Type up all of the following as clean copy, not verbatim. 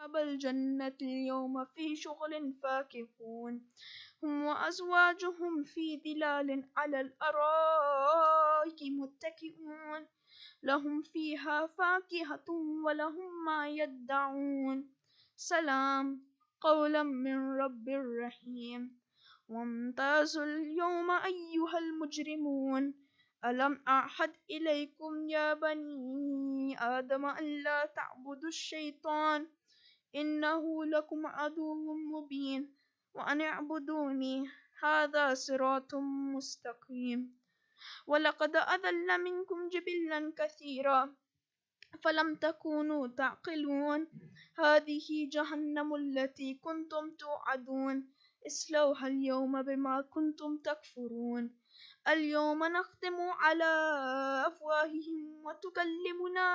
أصحاب الجنة اليوم في شغل فاكهون هم وأزواجهم في ظلال على الأرائك متكئون لهم فيها فاكهة ولهم ما يدعون سلام قولا من رب رحيم وامتازوا اليوم أيها المجرمون ألم أعهد إليكم يا بني آدم أن لا تعبدوا الشيطان إنه لكم عدو مبين وأن اعبدوني هذا صراط مستقيم ولقد أضل منكم جبلا كثيرا فلم تكونوا تعقلون هذه جهنم التي كنتم توعدون اصلوها اليوم بما كنتم تكفرون اليوم نختم على أفواههم وتكلمنا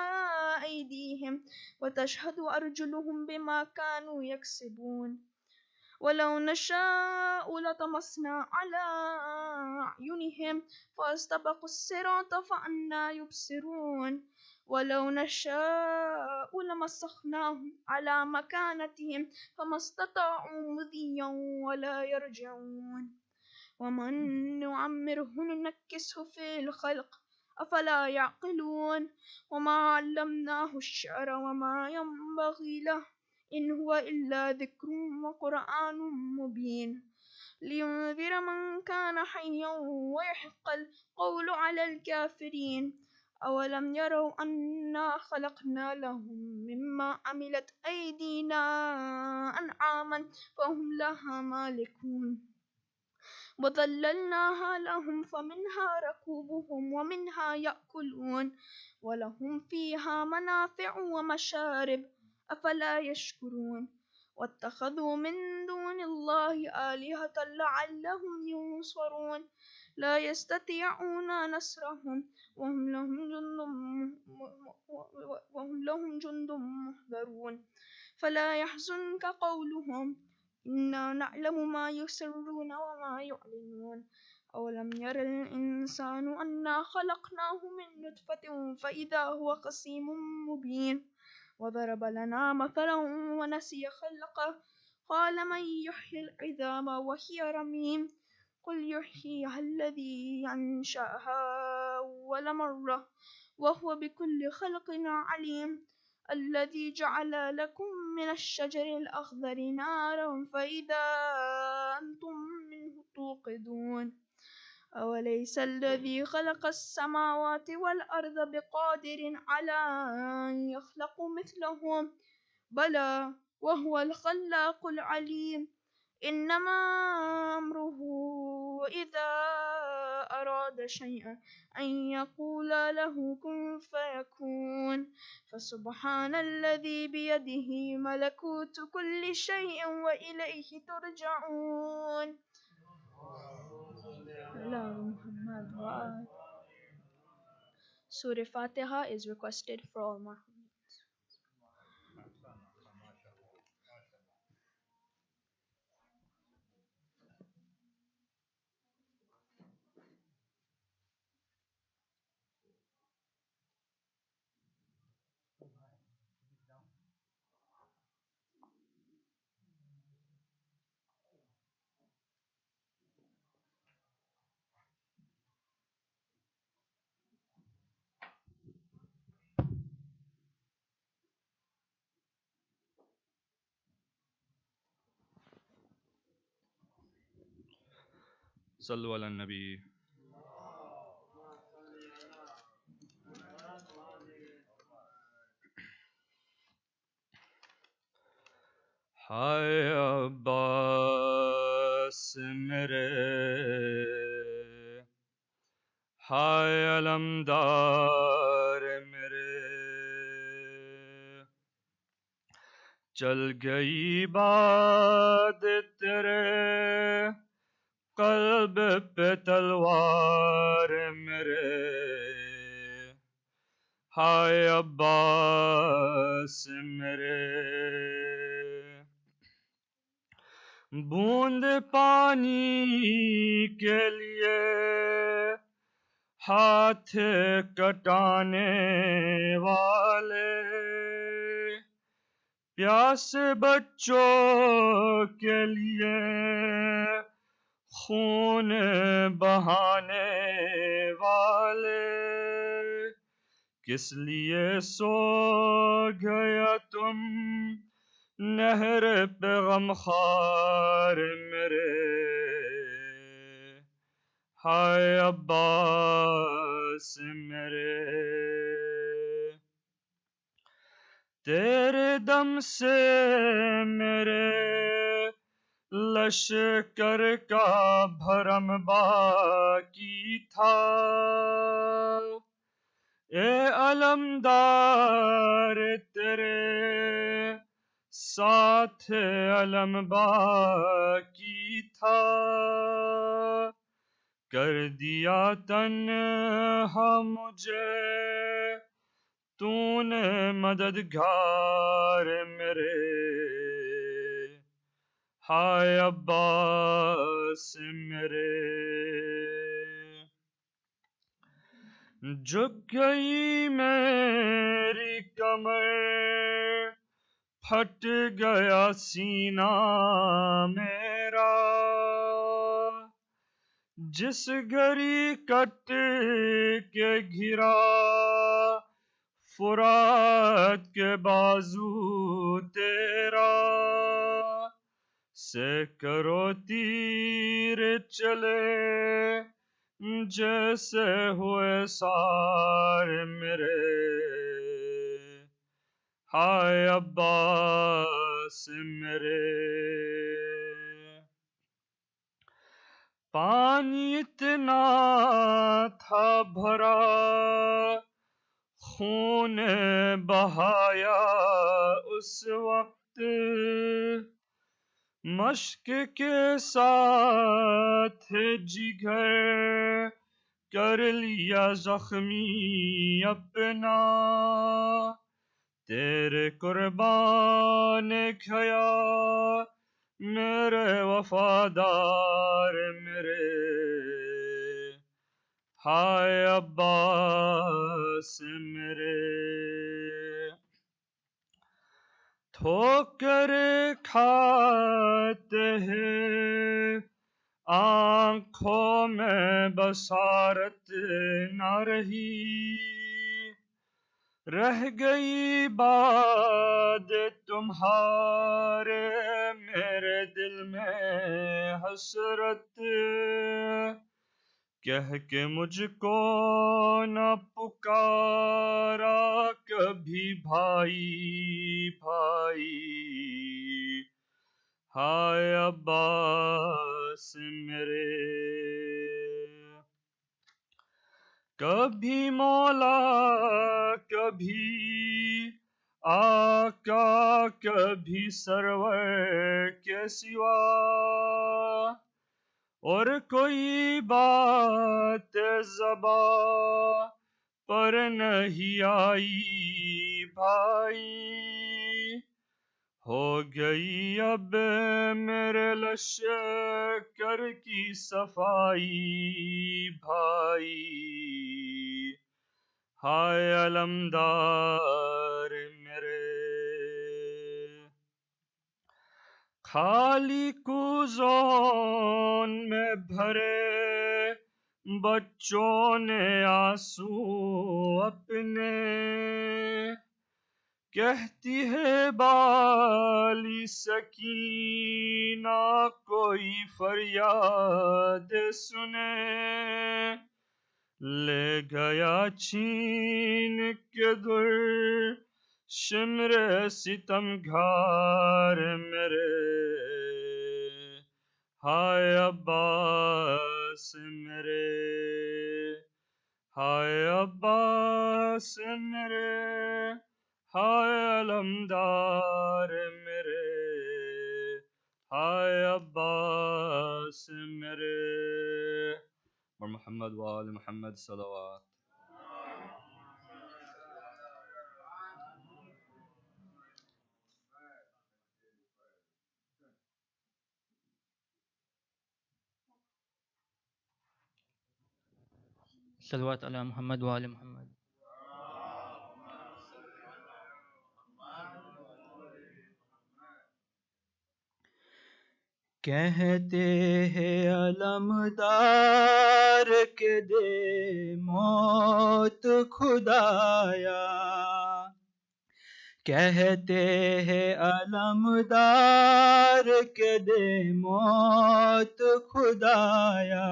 أيديهم وتشهد أرجلهم بما كانوا يكسبون ولو نشاء لطمسنا على أعينهم فاستبقوا الصراط فأنى يبصرون ولو نشاء لمسخناهم على مكانتهم فما استطاعوا مضيا ولا يرجعون ومن نعمره ننكسه في الخلق أفلا يعقلون وما علمناه الشعر وما ينبغي له إن هو إلا ذكر وقرآن مبين لينذر من كان حيا ويحق القول على الكافرين أولم يروا أنا خلقنا لهم مما عملت أيدينا أنعاما فهم لها مالكون وظللناها لهم فمنها ركوبهم ومنها يأكلون ولهم فيها منافع ومشارب أفلا يشكرون واتخذوا من دون الله آلهة لعلهم ينصرون لا يستطيعون نصرهم وهم لهم جند محضرون فلا يحزنك قولهم إنا نعلم ما يسرون وما يعلنون أولم ير الإنسان أنا خلقناه من نطفة فإذا هو خصيم مبين وضرب لنا مثلا ونسي خلقه قال من يحيي العظام وهي رميم قل يحييها الذي أنشأها أول مرة وهو بكل خلق عليم الذي جعل لكم من الشجر الأخضر نارا فإذا أنتم منه توقدون أوليس الذي خلق السماوات والأرض بقادر على أن يخلق مثلهم بلى وهو الخلاق العليم إنما أمره إذا أراد شيئا أن يقول له كن فيكون فسبحان الذي بيده ملكوت كل شيء وإليه ترجعون Surah Fatiha is requested for all Muharram. صلو علی النبی. ہائے عباس میرے، ہائے علمدار میرے، چل گئی بات تیرے قلب پہ تلوار میرے، ہائے عباس میرے، بوند پانی کے لیے ہاتھ کٹانے والے پیاس بچوں کے لیے خون بہانے والے، کس لیے سو گیا تم نہر پہ غمخوار میرے؟ ہائے عباس میرے، تیرے دم سے میرے لشکر کا بھرم باقی تھا، اے علمدار تیرے ساتھ علم باقی تھا، کر دیا تنہا مجھے تو نے مددگار میرے، ہائے عباس میرے، جھک گئی میری کمر، پھٹ گیا سینہ میرا، جس گھڑی کٹ کے گھرا فرات کے بازو تیرا، سے کرو تیر چلے جیسے ہوئے سار میرے، ہائے عباس میرے، پانی اتنا تھا بھرا خون بہایا اس وقت، مشق کے ساتھ جگر کر لیا زخمی اپنا، تیرے قربان گیا میرے وفادار میرے، ہائے عباس میرے، ٹھوکر کھاتے ہیں آنکھوں میں بصارت نہ رہی، رہ گئی بات تمہارے میرے دل میں حسرت، کہہ کے مجھ کو نہ پکارا کبھی بھائی بھائی، ہائے عباس میرے، کبھی مولا کبھی آقا کبھی سرور کے سوا، اور کوئی بات زباں پر نہیں آئی بھائی، ہو گئی اب میرے لشکر کی صفائی بھائی، ہائے علمدار میرے، خالی کوزون میں بھرے بچوں نے آنسو اپنے، کہتی ہے بالی سکینہ کوئی فریاد سنے، لے گیا چھین کے در شمر ستم گھار میرے، ہائے عباس میرے، ہائے عباس میرے، ہائے علمدار میرے، ہائے عباس میرے، اور محمد وآل محمد صلوات۔ صلوات علی محمد وآل محمد۔ کہتے ہیں علمدار کے دے موت خدایا، کہتے ہیں علمدار کے دے موت خدایا،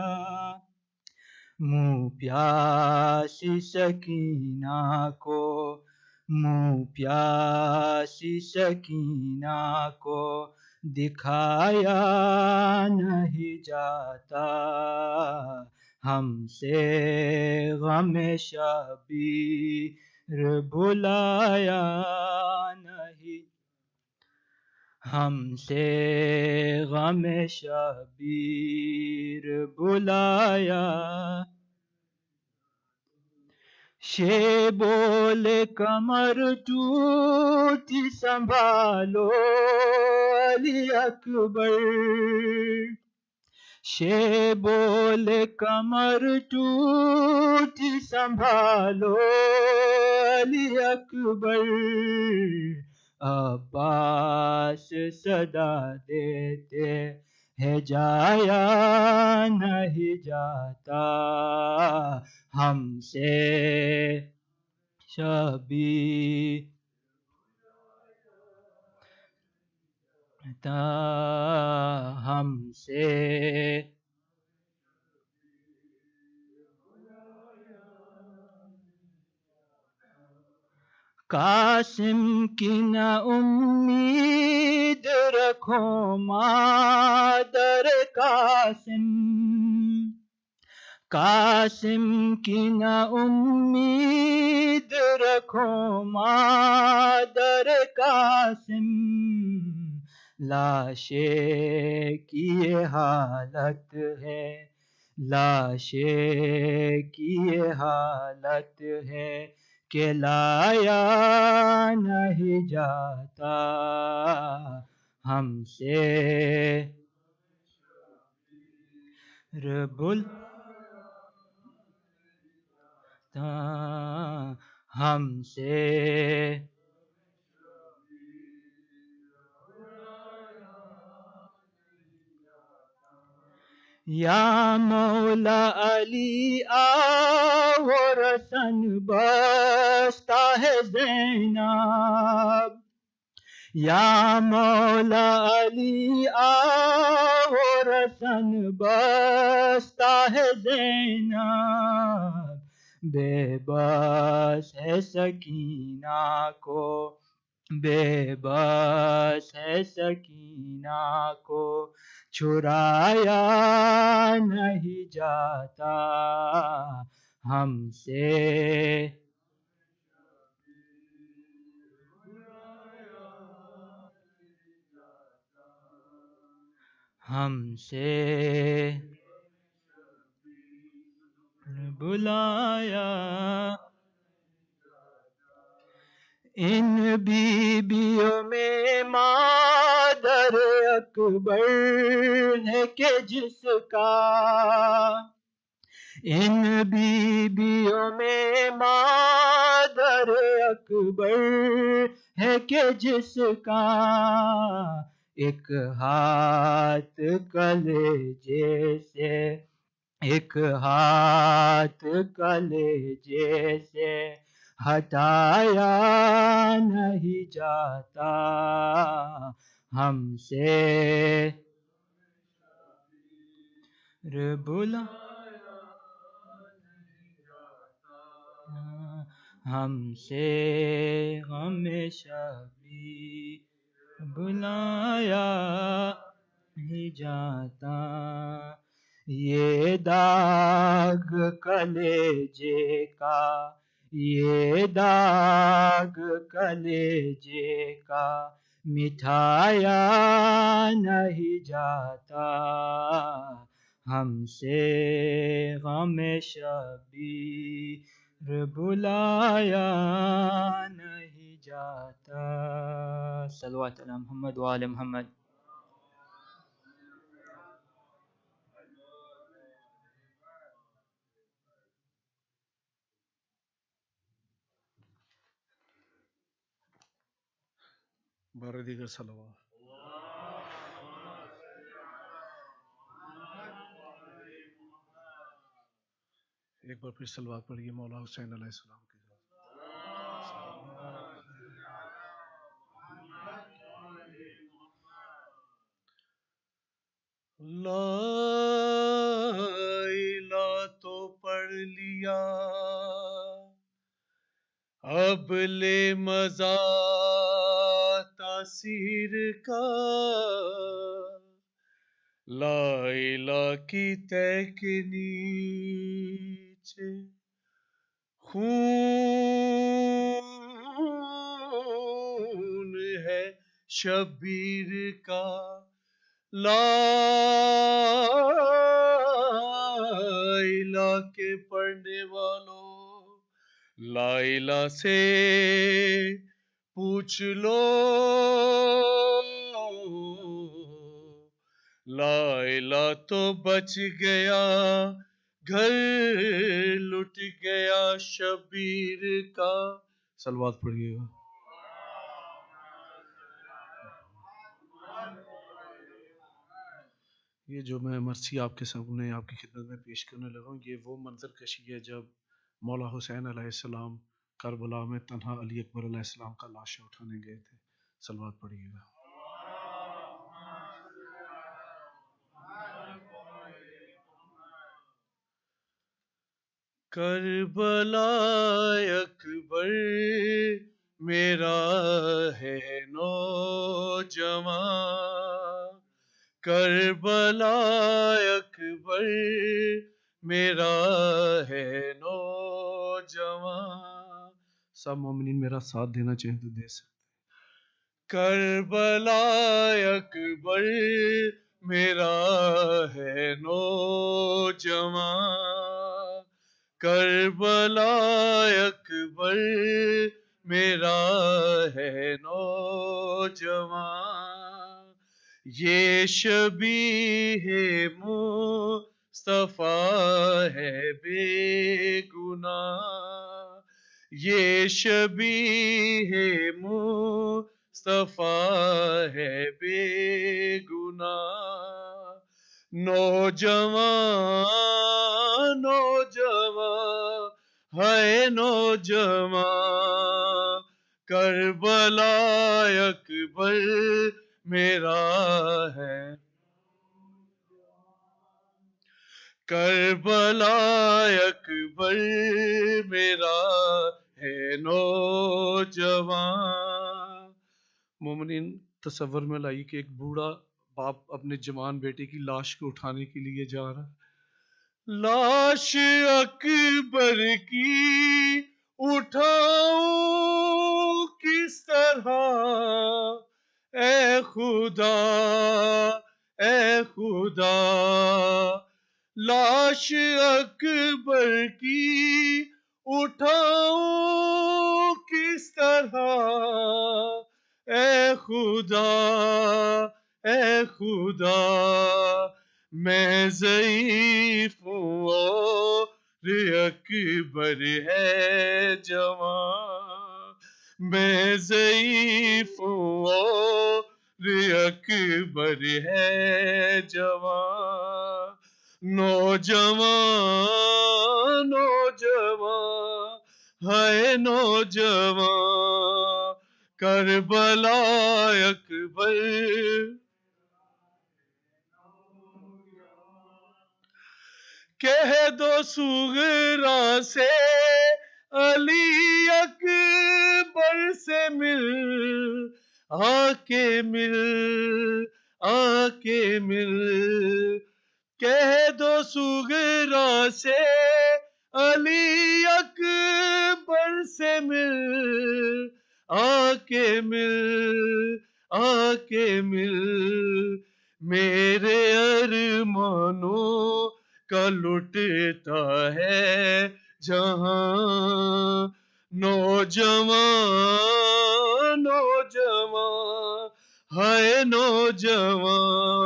منہ پیاسی سکینہ کو، منہ پیاسی سکینہ کو دکھایا نہیں جاتا، ہم سے غم شبیر بلایا نہیں، ہم سے غم شبیر بلایا، شیبول کمر ٹوٹی سنبھالو علی اکبر، شیبول کمر ٹوٹی سنبھالو علی اکبر، عباس صدا دیتے ہے جایا نہیں جاتا، ہم سے شبیر ہم سے قاسم کی نہ امید رکھو مادر قاسم، قاسم کی نہ امید رکھو مادر قاسم، لاشے کی یہ حالت ہے، لاشے کی یہ حالت ہے کہ لایا نہیں جاتا، ہم سے رب ہم سے یا مولا علی آؤ رسن بستا ہے زینب، یا مولا علی آؤ رسن بستا ہے زینب، بے بس ہے سکینہ کو، بے بس ہے سکینہ کو چھرایا نہیں جاتا، ہم سے ہم سے بلایا، ان بیبیوں میں مادر اکبر ہے کہ جس کا، ان بیبیوں میں مادر اکبر ہے کہ جس کا ایک ہاتھ کلیجے سے، ایک ہاتھ کلیجے سے ہٹایا نہیں جاتا، ہم سے بلا ہم سے غم شبیر بلایا نہیں جاتا، یہ داغ کلیجے کا، یہ داغ کلیجے کا مٹھایا نہیں جاتا، ہم سے غم شبیر بلایا نہیں جاتا، صلوات علی محمد وآل محمد۔ بارہ دیگر صلوات۔ ایک بار پھر صلوات پڑھیے مولا حسین علیہ السلام کی. لا الہ تو پڑھ لیا اب لے مزہ تاثیر کا، لا الہ کی تہ کے نیچے خون ہے شبیر کا، لا الہ کے پڑھنے والوں لا الہ سے پوچھ لو، لا الہ تو بچ گیا گھر لٹ گیا شبیر کا. صلوات پڑھیے گا. یہ جو میں مرثی آپ کے سامنے آپ کی خدمت میں پیش کرنے لگا ہوں، یہ وہ منظر کشی ہے جب مولا حسین علیہ السلام کربلا میں تنہا علی اکبر علیہ السلام کا لاشا اٹھانے گئے تھے. صلوات پڑھیے گا. کربلا اکبر میرا ہے نوجوان، کربلا اکبر میرا ہے نوجوان. سب مومنین میرا ساتھ دینا چاہیں تو دے سکتے. کربلا اکبر میرا ہے نوجوان، کربلا اکبر میرا ہے نوجوان، یہ شبیہ مصطفیٰ ہے بے گناہ، یہ شبیہ مصطفیٰ ہے بے گناہ، نوجوان نوجوان ہے نوجوان، کربلا اکبر میرا ہے، کربلا اکبر میرا ہے نوجوان. مومنین تصور میں لائیے کہ ایک بوڑھا باپ اپنے جوان بیٹے کی لاش کو اٹھانے کے لیے جا رہا ہے. لاش اکبر کی اٹھاؤں کس طرح، اے خدا اے خدا، لاش اکبر کی اٹھاؤں کس طرح، اے خدا اے خدا، میں ضعیف ہوں اور اکبر ہے جوان، میں ضعیف ہوں اور اکبر ہے جوان، نوجوان نوجوان ہے نوجوان، کربلا اکبر. کہہ دو صغرا سے علی اکبر سے مل، آ کے مل آ کے مل، کہہ دو صغرا سے علی اکبر سے مل، آ کے مل آ کے مل، میرے ارمانوں کا لٹتا ہے جہاں، نوجوان نوجوان ہے نوجوان،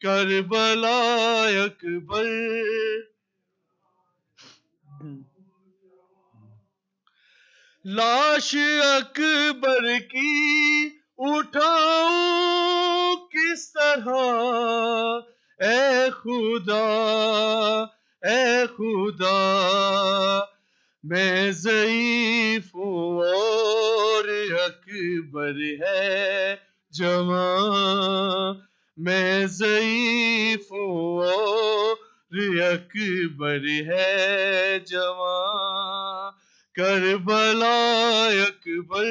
کربلا اکبر. لاش اکبر کی اٹھاؤں کس طرح، اے خدا اے خدا میں ضعیف ہوں اور اکبر ہے جوان میں ضعیف ہوں اور اکبر ہے جوان کربلا اکبر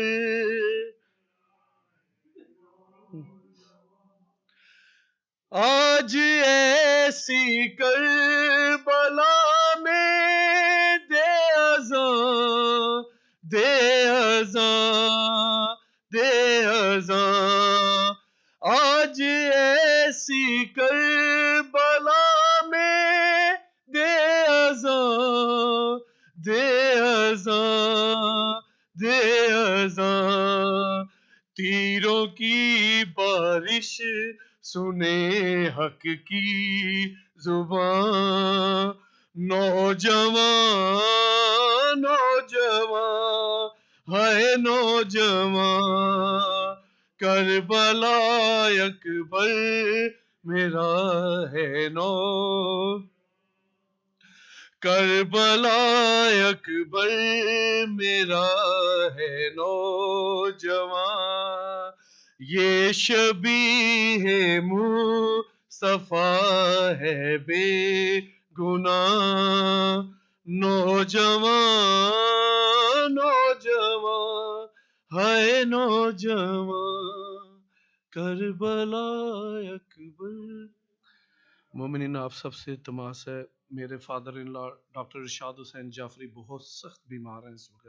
آج ایسی کربلا میں دے ازاں دے ازاں دے ازاں آج ایسی کربلا میں دے ازاں دے ازاں دے ازاں تیروں کی بارش سنے حق کی زبان نوجوان نوجوان ہے نوجوان کربلا اکبر میرا ہے نو کربلا اکبر میرا ہے نوجوان یہ شبیہ مصطفیٰ ہے بے گناہ نوجوان نوجوان ہے نوجوان کربلا اکبر مومنین آپ سب سے التماس ہے میرے فادر ان لا ڈاکٹر ارشاد حسین جعفری بہت سخت بیمار ہیں اس وقت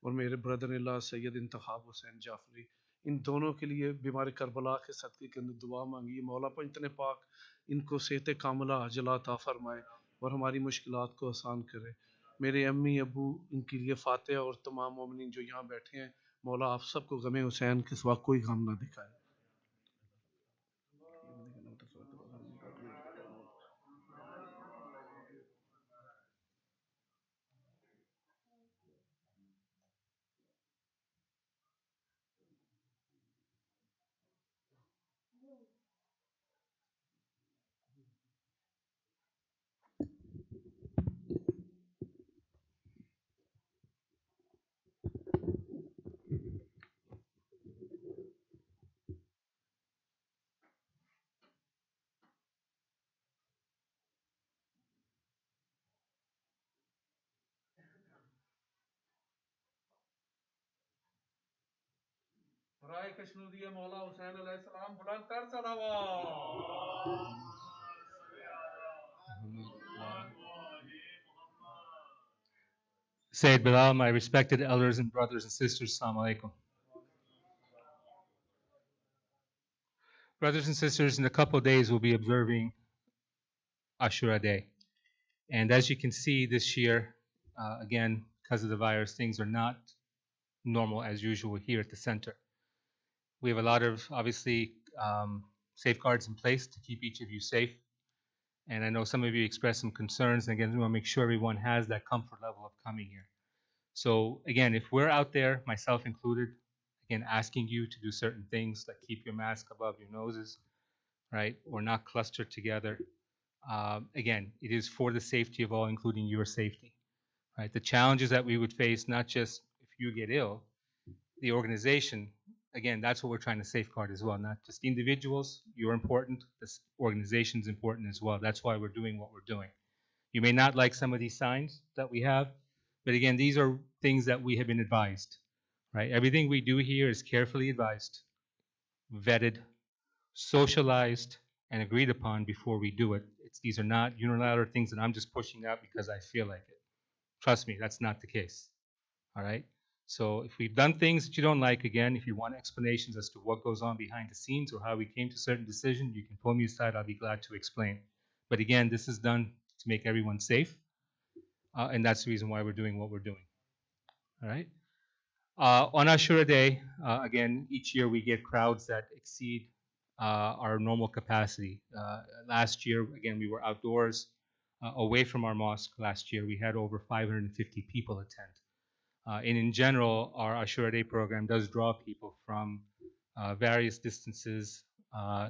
اور میرے بردر ان لا سید انتخاب حسین جعفری ان دونوں کے لیے بیمار کربلا کے صدقے کے اندر دعا مانگی مولا پنجتن پاک ان کو صحت کاملہ عاجلہ عطا فرمائے اور ہماری مشکلات کو آسان کرے میرے امی ابو ان کے لیے فاتحہ اور تمام مومنین جو یہاں بیٹھے ہیں مولا آپ سب کو غم حسین کے سوا کوئی غم نہ دکھائے برائے کشنودی مولا حسین علیہ السلام بلند تر صلوات Sayyid Bilal, my respected elders and brothers and sisters, Assalamu alaikum. Brothers and sisters, in a couple of days we'll be observing Ashura Day. And as you can see this year, again, because of the virus, things are not normal as usual here at the center. We have a lot of, obviously, safeguards in place to keep each of you safe. And I know some of you expressed some concerns. And again, we want to make sure everyone has that comfort level of coming here. So again, if we're out there, myself included, again, asking you to do certain things like keep your mask above your noses, right, or not cluster together. Again, it is for the safety of all, including your safety, right? The challenges that we would face, not just if you get ill, the organization, again, that's what we're trying to safeguard as well, not just individuals. You're important. This organization's important as well. That's why we're doing what we're doing. You may not like some of these signs that we have, but again, these are things that we have been advised, right? Everything we do here is carefully advised, vetted, socialized, and agreed upon before we do it. These are not unilateral things that I'm just pushing out because I feel like it. Trust me, that's not the case. All right? So if we've done things that you don't like, again, if you want explanations as to what goes on behind the scenes or how we came to certain decisions, you can pull me aside. I'll be glad to explain. But again, this is done to make everyone safe, and that's the reason why we're doing what we're doing. All right? On Ashura Day, again, each year we get crowds that exceed our normal capacity. Last year, again, we were outdoors, away from our mosque. Last year, we had over 550 people attend. And in general, our Ashura Day program does draw people from various distances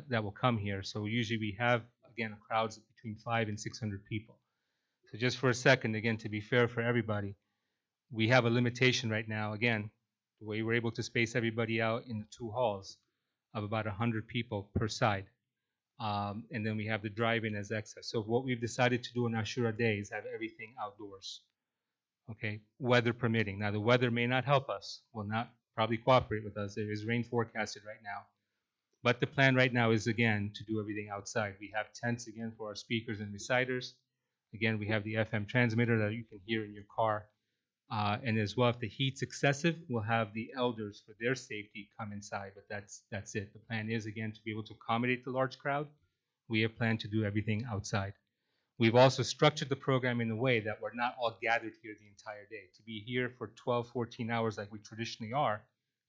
that will come here. So usually we have, again, crowds of between 500 and 600 people. So just for a second, again, to be fair for everybody, we have a limitation right now. Again, the way we're able to space everybody out in the two halls of about 100 people per side. And then we have the drive-in as excess. So what we've decided to do on Ashura Day is have everything outdoors, okay, weather permitting. Now the weather may not help us, will not probably cooperate with us. There is rain forecasted right now. But the plan right now is again to do everything outside. We have tents again for our speakers and reciters. Again, we have the FM transmitter that you can hear in your car. And as well, if the heat's excessive, we'll have the elders for their safety come inside. But that's it. The plan is again to be able to accommodate the large crowd. We have planned to do everything outside. We've also structured the program in a way that we're not all gathered here the entire day. To be here for 12, 14 hours like we traditionally are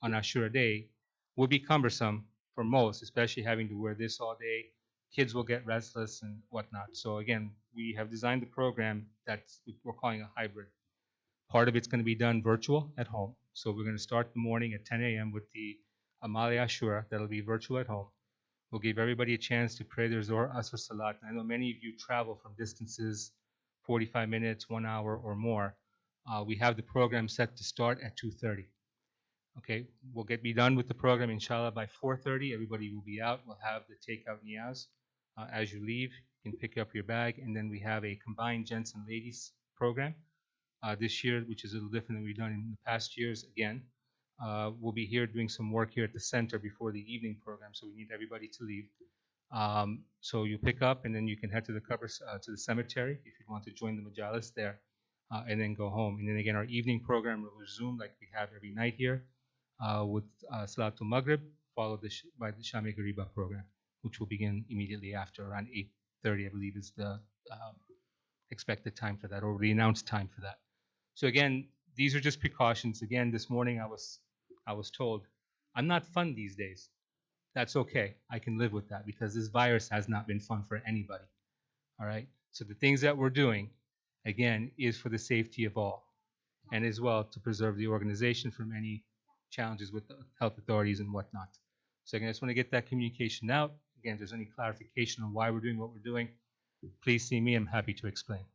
on Ashura Day will be cumbersome for most, especially having to wear this all day. Kids will get restless and whatnot. So again, we have designed the program that's we're calling a hybrid. Part of it's going to be done virtual at home. So we're going to start the morning at 10 a.m. with the Amali Ashura. That'll be virtual at home. We'll give everybody a chance to pray their Zohar, Asr, Salat. I know many of you travel from distances, 45 minutes, 1 hour, or more. We have the program set to start at 2:30. Okay, we'll be done with the program, inshallah, by 4:30. Everybody will be out. We'll have the takeout niyaz. As you leave, you can pick up your bag, and then we have a combined gents and ladies program this year, which is a little different than we've done in the past years. Again, we'll be here doing some work here at the center before the evening program, so we need everybody to leave. So you pick up, and then you can head to the to the cemetery if you want to join the majalis there, and then go home. And then again, our evening program will resume like we have every night here, with Salatul Maghrib, followed by the Shami Gariba program, which will begin immediately after around 8:30, I believe, is the expected time for that, or the announced time for that. So again, these are just precautions. Again, this morning I was told, I'm not fun these days. That's okay. I can live with that because this virus has not been fun for anybody. All right. So the things that we're doing, again, is for the safety of all, and as well to preserve the organization from any challenges with the health authorities and whatnot. So again, I just want to get that communication out. Again, if there's any clarification on why we're doing what we're doing, please see me. I'm happy to explain.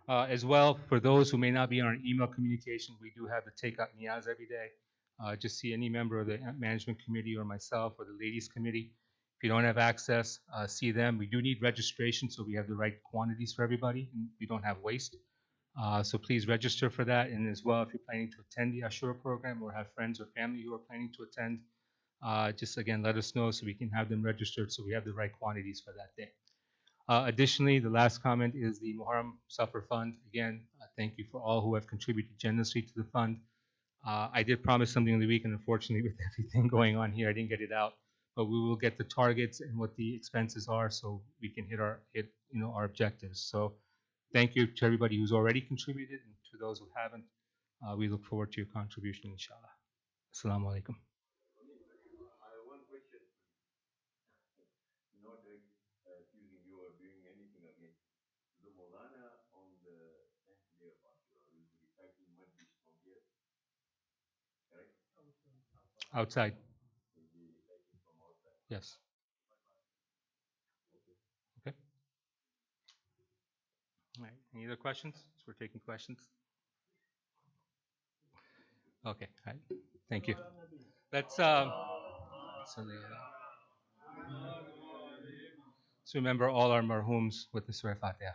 As well, for those who may not be on our email communication, we do have the Takeout Niyaz every day. Just see any member of the management committee or myself or the ladies committee. If you don't have access, see them. We do need registration so we have the right quantities for everybody and we don't have waste. So please register for that. And as well, if you're planning to attend the Ashura program or have friends or family who are planning to attend, just again, let us know so we can have them registered so we have the right quantities for that day. Additionally, the last comment is the Muharram Suffer Fund. Again, thank you for all who have contributed generously to the fund. I did promise something in the week, and unfortunately, with everything going on here, I didn't get it out. But we will get the targets and what the expenses are, so we can hit our objectives. So, thank you to everybody who's already contributed, and to those who haven't. We look forward to your contribution, inshallah. Assalamu alaikum. Outside. Yes. Okay. All right. Any other questions? So we're taking questions. Okay. All right. Thank you. Let's remember all our marhums with the Surah Fatiha.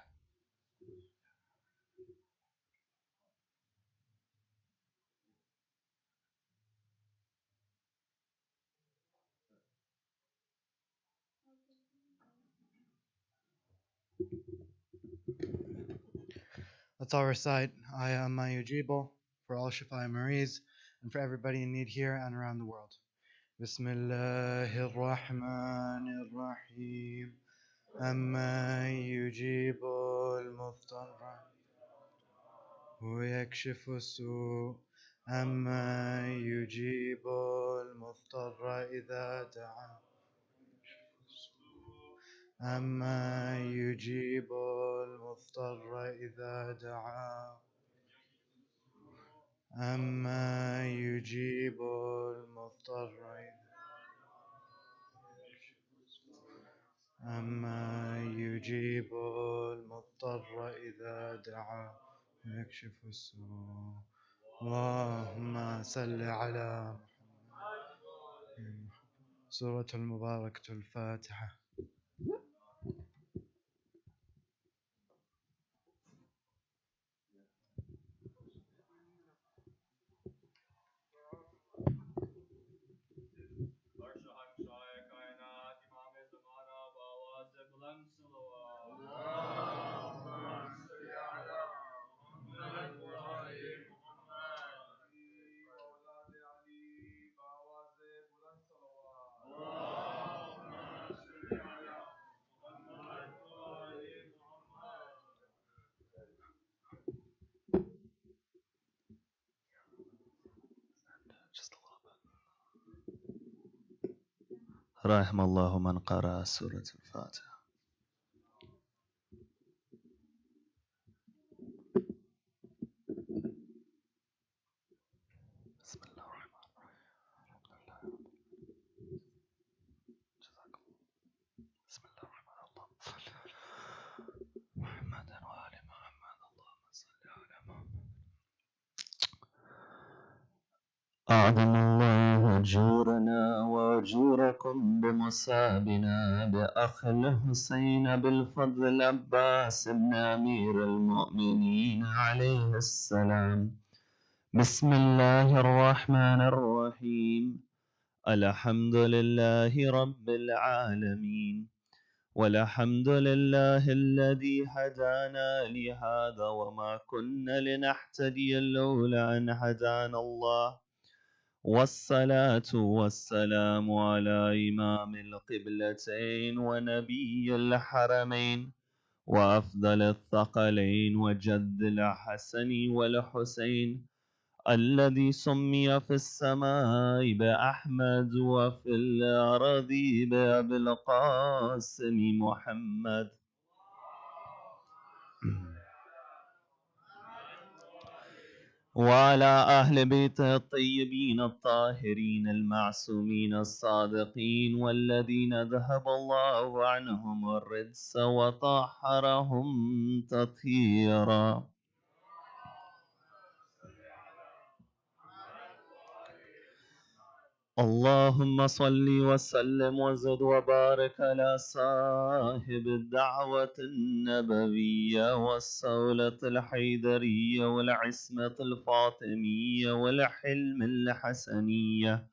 Let's all recite I am Mayujibo for all Shafai Maries and for everybody in need here and around the world. Bismillahir Rahmanir Rahim. Amma yujibu al-muftarra ويكشف السوء أما يجيب المضطر إذا دعاه أما يجيب المضطر إذا دعاه أما يجيب المضطر أما يجيب المضطر المضطر إذا دعا ويكشف السوء. اللهم صل على محمد. سورة المباركة الفاتحة. رحم الله من قرأ سورة الفاتحة. بسم الله الرحمن الرحيم. بسم الله الرحمن الرحيم. محمد وآل محمد. اللهم صل على محمد. أعظم الله أجورنا وأجوركم بمصابنا بأخ الحسين بالفضل العباس بن أمير المؤمنين عليه السلام. بسم الله الرحمن الرحيم. الحمد لله رب العالمين، والحمد لله الذي هدانا لهذا وما كنا لنهتدي لولا أن هدانا الله، والصلاة والسلام على إمام القبلتين ونبي الحرمين وأفضل الثقلين وجد الحسن والحسين، الذي سمي في السماء بأحمد وفي الأرض بأبي القاسم محمد. وعلى أهل بيته الطيبين الطاهرين المعصومين الصادقين، والذين ذهب الله عنهم الرجس وطهرهم تطهيرا. اللهم صل وسلم وزد وبارك على صاحب الدعوة النبوية والصولة الحيدرية والعصمة الفاطمية والحلم الحسنية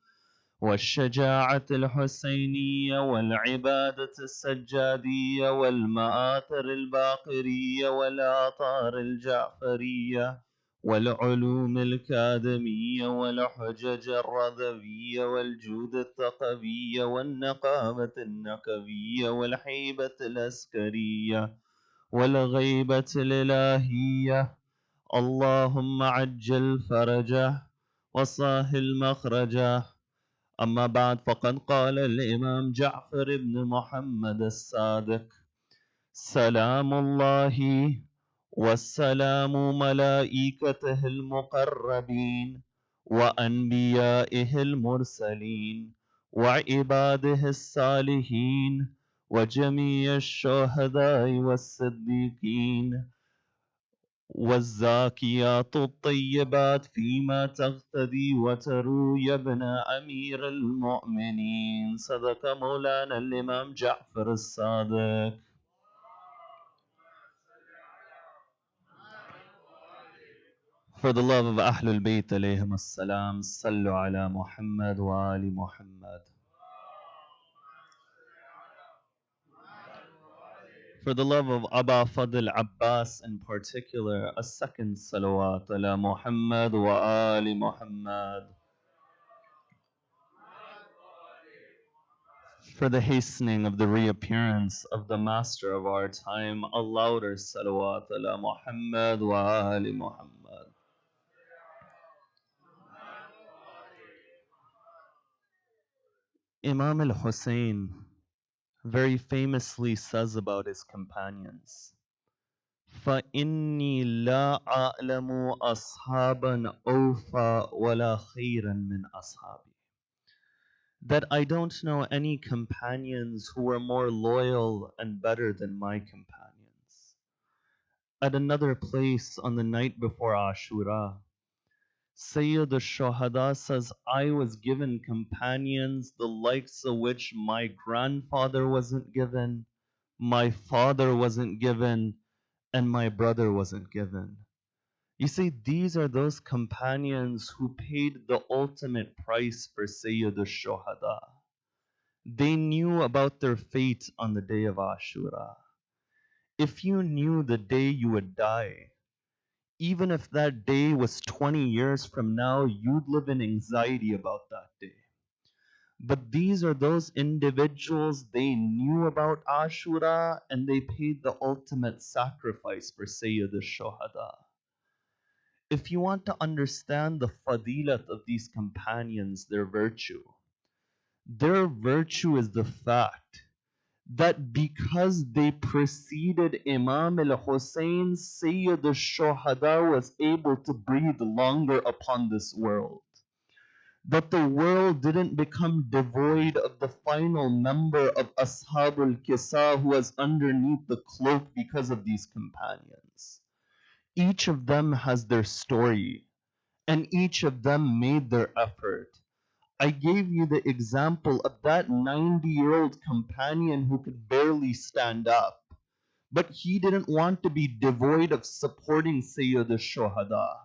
والشجاعة الحسينية والعبادة السجادية والمآثر الباقرية والآثار الجعفرية والعلوم الكادمية والحجج الرذوية والجود الثقفية والنقابة النقبية والهيبة العسكرية والغيبة الإلهية. اللهم عجل فرجه وسهل مخرجه. أما بعد، فقد قال الإمام جعفر بن محمد الصادق: سلام الله والسلام ملائكته المقربين وأنبيائه المرسلين وعباده الصالحين وجميع الشهداء والصديقين والزاكيات الطيبات فيما تغتدي وتروي يا ابن أمير المؤمنين. صدق مولانا الإمام جعفر الصادق. For the love of Ahlul Bayt alayhim as-salam, sallu ala Muhammad wa ali Muhammad. For the love of Aba Fadl Abbas in particular, a second salawat ala Muhammad wa ali Muhammad. For the hastening of the reappearance of the master of our time, a louder salawat ala Muhammad wa ali Muhammad. Imam al-Hussein very famously says about his companions, فَإِنِّي لَا أَعْلَمُ أَصْحَابًا أَوْفَى وَلَا خَيْرًا مِنْ أَصْحَابِي, that I don't know any companions who are more loyal and better than my companions. At another place on the night before Ashura, Sayyid al-Shuhada says, I was given companions the likes of which my grandfather wasn't given, my father wasn't given, and my brother wasn't given. You see, these are those companions who paid the ultimate price for Sayyid al-Shuhada. They knew about their fate on the day of Ashura. If you knew the day you would die, even if that day was 20 years from now, you'd live in anxiety about that day. But these are those individuals, they knew about Ashura and they paid the ultimate sacrifice for Sayyid al-Shuhada. If you want to understand the fadilat of these companions, their virtue is the fact that because they preceded Imam al-Hussein, Sayyid al-Shuhada was able to breathe longer upon this world. That the world didn't become devoid of the final member of Ashabul Kisa who was underneath the cloak because of these companions. Each of them has their story, and each of them made their effort. I gave you the example of that 90-year-old companion who could barely stand up, but he didn't want to be devoid of supporting Sayyid al-Shuhada.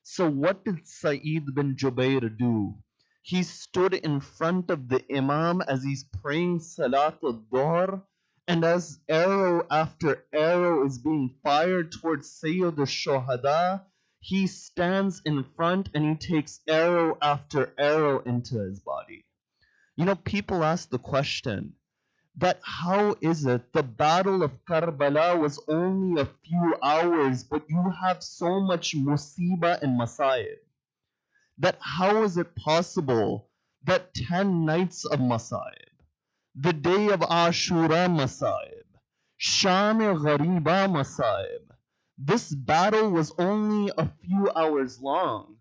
So what did Sa'id bin Jubair do? He stood in front of the Imam as he's praying Salat al-Dhuhr, and as arrow after arrow is being fired towards Sayyid al-Shuhada, he stands in front and he takes arrow after arrow into his body. You know, people ask the question that how is it the battle of Karbala was only a few hours, but you have so much musibah and masaib? That how is it possible that 10 nights of masaib, the day of Ashura masaib, Sham-e-Ghariba masaib, this battle was only a few hours long.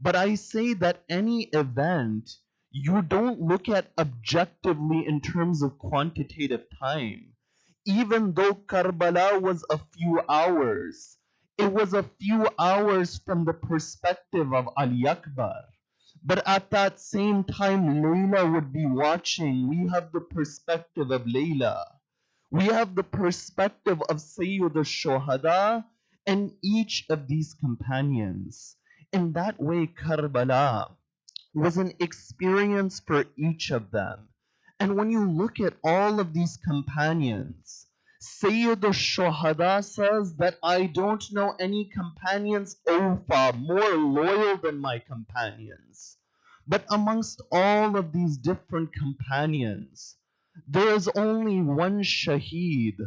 But I say that any event, you don't look at objectively in terms of quantitative time. Even though Karbala was a few hours, it was a few hours from the perspective of Ali Akbar. But at that same time, Layla would be watching. We have the perspective of Layla. We have the perspective of Sayyid al-Shuhada and each of these companions. In that way, Karbala was an experience for each of them. And when you look at all of these companions, Sayyid al-Shuhada says that I don't know any companions awfa, more loyal than my companions. But amongst all of these different companions, there is only one shaheed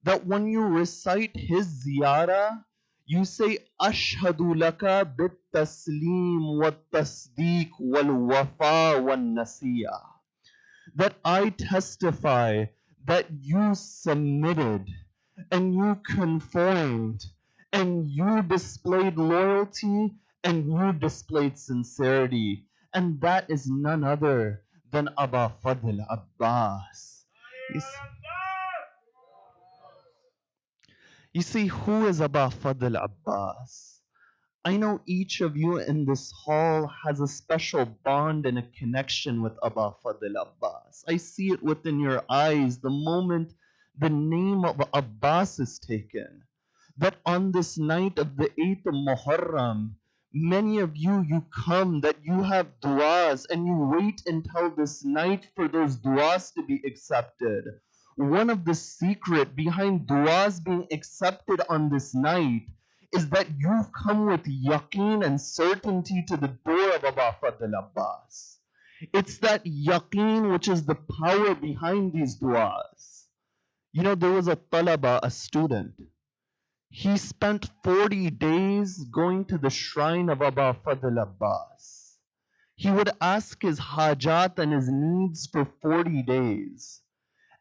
that when you recite his ziyarah, you say Ashhadu laka bit taslim wa tasdeeq wal wafa wan nasiya. That I testify that you submitted and you conformed and you displayed loyalty and you displayed sincerity. And that is none other than Aba Fadl Abbas. You see, who is Aba Fadl Abbas? I know each of you in this hall has a special bond and a connection with Aba Fadl Abbas. I see it within your eyes the moment the name of Abbas is taken. That on this night of the 8th of Muharram, many of you, you come, that you have du'as and you wait until this night for those du'as to be accepted. One of the secret behind du'as being accepted on this night is that you've come with yaqeen and certainty to the door of Aba Fadl Abbas. It's that yaqeen which is the power behind these du'as. You know, there was a talaba, a student. He spent 40 days going to the shrine of Aba Fadl Abbas. He would ask his hajat and his needs for 40 days.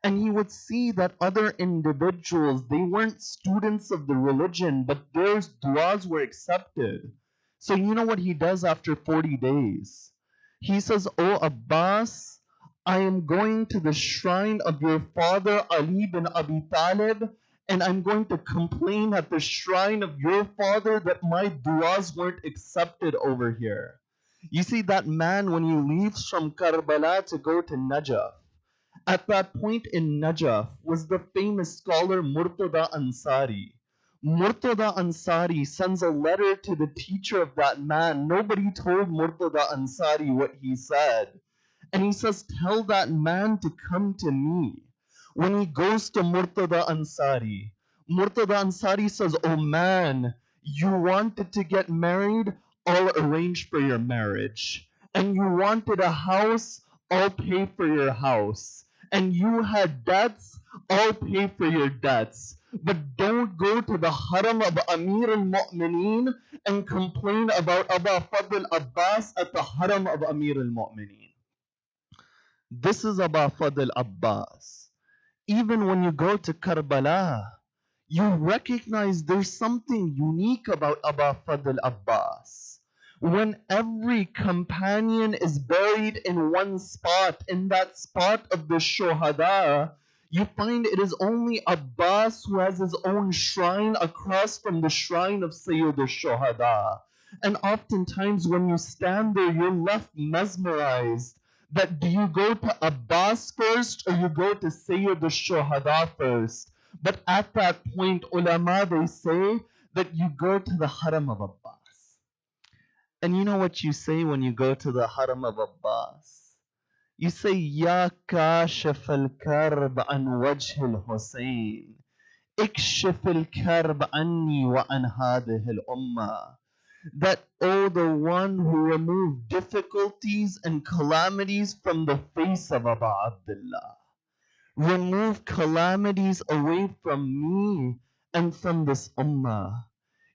And he would see that other individuals, they weren't students of the religion, but their du'as were accepted. So you know what he does after 40 days? He says, "Oh Abbas, I am going to the shrine of your father Ali bin Abi Talib, and I'm going to complain at the shrine of your father that my du'as weren't accepted over here. You see, that man, when he leaves from Karbala to go to Najaf, at that point in Najaf was the famous scholar Murtada Ansari. Murtada Ansari sends a letter to the teacher of that man. Nobody told Murtada Ansari what he said. And he says, tell that man to come to me. When he goes to Murtada Ansari says, oh man, you wanted to get married? I'll arrange for your marriage. And you wanted a house? I'll pay for your house. And you had debts? I'll pay for your debts. But don't go to the haram of Amir al-Mu'mineen and complain about Aba Fadl Abbas at the haram of Amir al-Mu'mineen. This is Aba Fadl Abbas. Even when you go to Karbala, you recognize there's something unique about Aba Fadl Abbas. When every companion is buried in one spot, in that spot of the Shohada, you find it is only Abbas who has his own shrine across from the shrine of Sayyid al-Shohada. And oftentimes when you stand there, you're left mesmerized that do you go to Abbas first or you go to Sayyid al-Shohada first? But at that point, ulama, they say that you go to the haram of Abbas. And you know what you say when you go to the haram of Abbas? You say, Ya kashif al-karb an wajh al-Husayn, ikshif al-karb anni wa an hadih al-ummah. That, oh, the one who removed difficulties and calamities from the face of Abu Abdullah. Remove calamities away from me and from this ummah.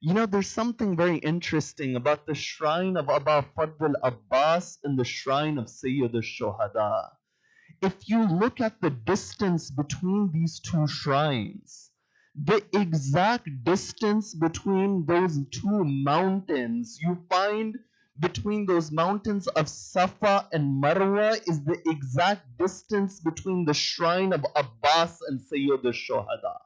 You know, there's something very interesting about the shrine of Aba Fadl Abbas and the shrine of Sayyid al-Shohada. If you look at the distance between these two shrines, the exact distance between those two mountains, you find between those mountains of Safa and Marwa is the exact distance between the shrine of Abbas and Sayyid al-Shohada.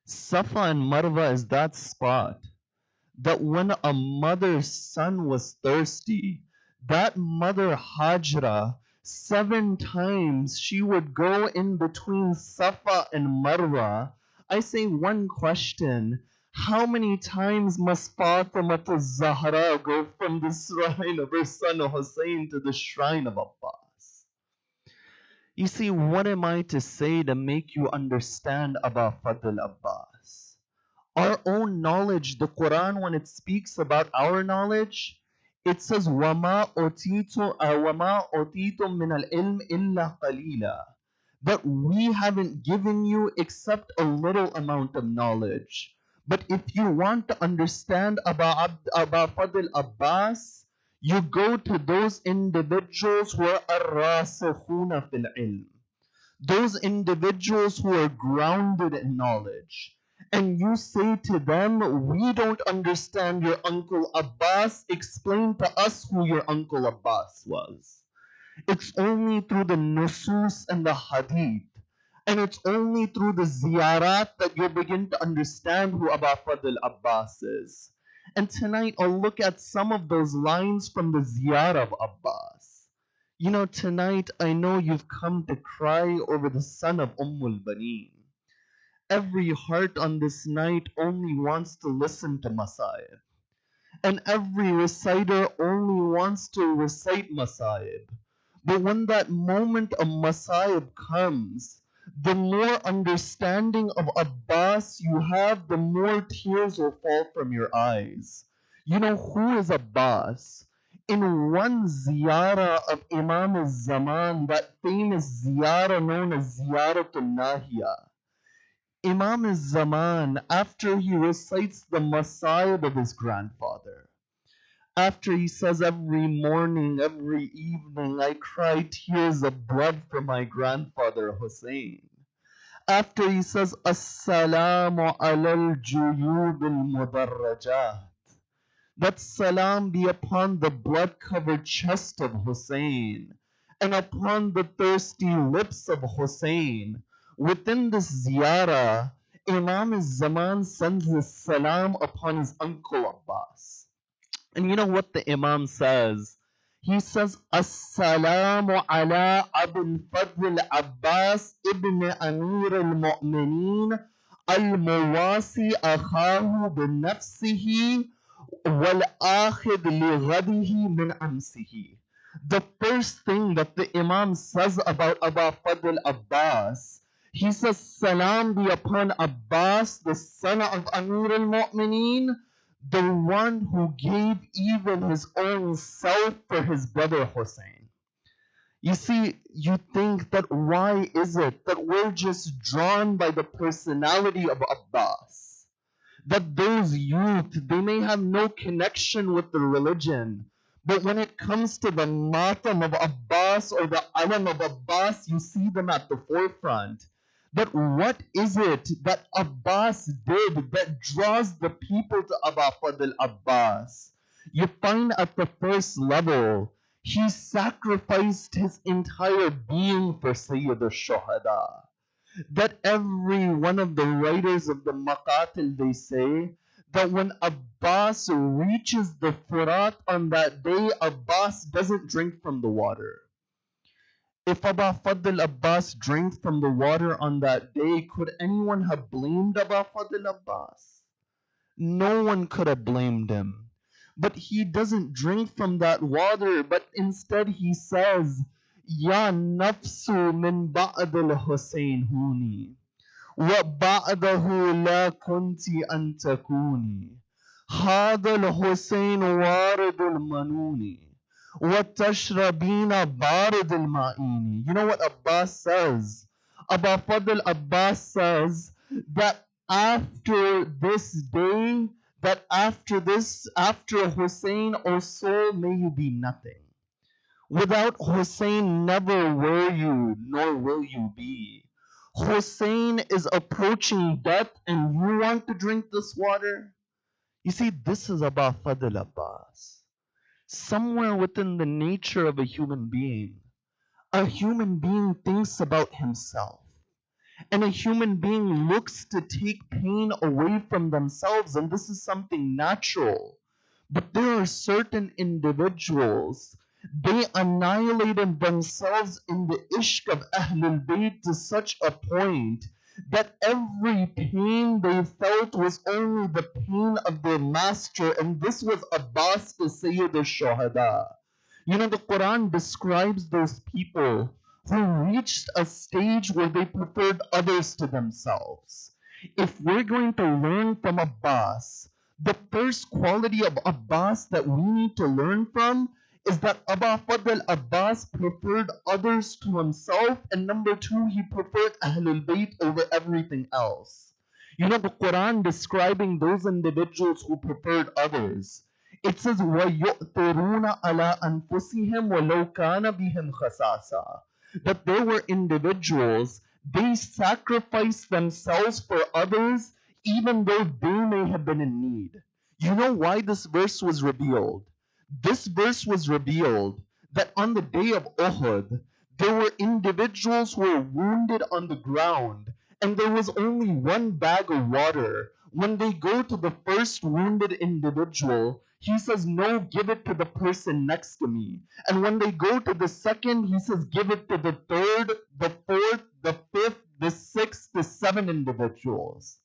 Safa and Marwa is that spot that when a mother's son was thirsty, that mother Hajra, 7 times she would go in between Safa and Marwa. I say one question, how many times must Fatima Zahra go from the shrine of her son Hussein to the shrine of Abbas? You see, what am I to say to make you understand Aba Fadl Abbas? Our own knowledge, the Quran, when it speaks about our knowledge, it says, وَمَا أُوتِيتُم مِّنَ الْعِلْمِ إِلَّا قَلِيلًا. That we haven't given you except a little amount of knowledge. But if you want to understand Aba Fadl Abbas, you go to those individuals who are الراسخون في العلم. Those individuals who are grounded in knowledge. And you say to them, we don't understand your Uncle Abbas, explain to us who your Uncle Abbas was. It's only through the nusus and the hadith, and it's only through the ziyarat that you'll begin to understand who Aba Fadl Abbas is. And tonight I'll look at some of those lines from the ziyarah of Abbas. You know, tonight I know you've come to cry over the son of Ummul Baneen. Every heart on this night only wants to listen to Masaib. And every reciter only wants to recite Masaib. But when that moment of Masaib comes, the more understanding of Abbas you have, the more tears will fall from your eyes. You know who is Abbas? In one ziyarah of Imam al-Zaman, that famous ziyarah known as Ziyaratul Nahiyah, Imam al-Zaman, after he recites the Masaib of his grandfather, after he says every morning, every evening, I cry tears of blood for my grandfather Hussein. After he says, As-salamu alal juyub al-mudarrajat, that salam be upon the blood-covered chest of Hussein and upon the thirsty lips of Hussein. Within this ziyarah, Imam al-Zaman sends the salam upon his uncle Abbas. And you know what the Imam says? He says, As-salamu ala Abul Fadl Abbas ibn Amir al-Mu'mineen al-Muwasi akhahu bin nafsihi wal-akhid li ghadihi min amsihi. The first thing that the Imam says about Abu Fadl Abbas, he says, Salam be upon Abbas, the son of Amir al-Mu'mineen, the one who gave even his own self for his brother Hussein. You see, you think that why is it that we're just drawn by the personality of Abbas? That those youth, they may have no connection with the religion, but when it comes to the matam of Abbas or the alam of Abbas, you see them at the forefront. That what is it that Abbas did that draws the people to Abu Fadl Abbas? You find at the first level, he sacrificed his entire being for Sayyid al-Shuhada. That every one of the writers of the Maqatil, they say that when Abbas reaches the Furat on that day, Abbas doesn't drink from the water. If Abu Fadl Abbas drank from the water on that day, could anyone have blamed Abu Fadl Abbas? No one could have blamed him. But he doesn't drink from that water, but instead he says, Ya nafsu min ba'd al-Husayn huni, wa ba'dahu la kunti an takuni, hada al-Husayn warid al-manuni, wa tashrabina barid al-ma'ini. You know what Abbas says? Abu Fadl Abbas says that after this day, that after Hussein, O soul, may you be nothing. Without Hussein, never were you, nor will you be. Hussein is approaching death, and you want to drink this water? You see, this is Abu Fadl Abbas. Somewhere within the nature of a human being thinks about himself. And a human being looks to take pain away from themselves, and this is something natural. But there are certain individuals, they annihilated themselves in the ishq of Ahlul Bayt to such a point that every pain they felt was only the pain of their master, and this was Abbas the Sayyid al-Shuhada. You know, the Quran describes those people who reached a stage where they preferred others to themselves. If we're going to learn from Abbas, the first quality of Abbas that we need to learn from is that Abu Fadl Abbas preferred others to himself, and number two, he preferred Ahlul Bayt over everything else. You know, the Quran describing those individuals who preferred others, it says, وَيُؤْثِرُونَ عَلَىٰ أَنفُسِهِمْ وَلَوْ كَانَ بِهِمْ خَصَاصَةٌ. That there were individuals, they sacrificed themselves for others even though they may have been in need. You know why this verse was revealed? This verse was revealed that on the day of Uhud, there were individuals who were wounded on the ground, and there was only one bag of water. When they go to the first wounded individual, he says, no, give it to the person next to me. And when they go to the second, he says, give it to the third, the fourth, the fifth, the sixth, the seventh individuals.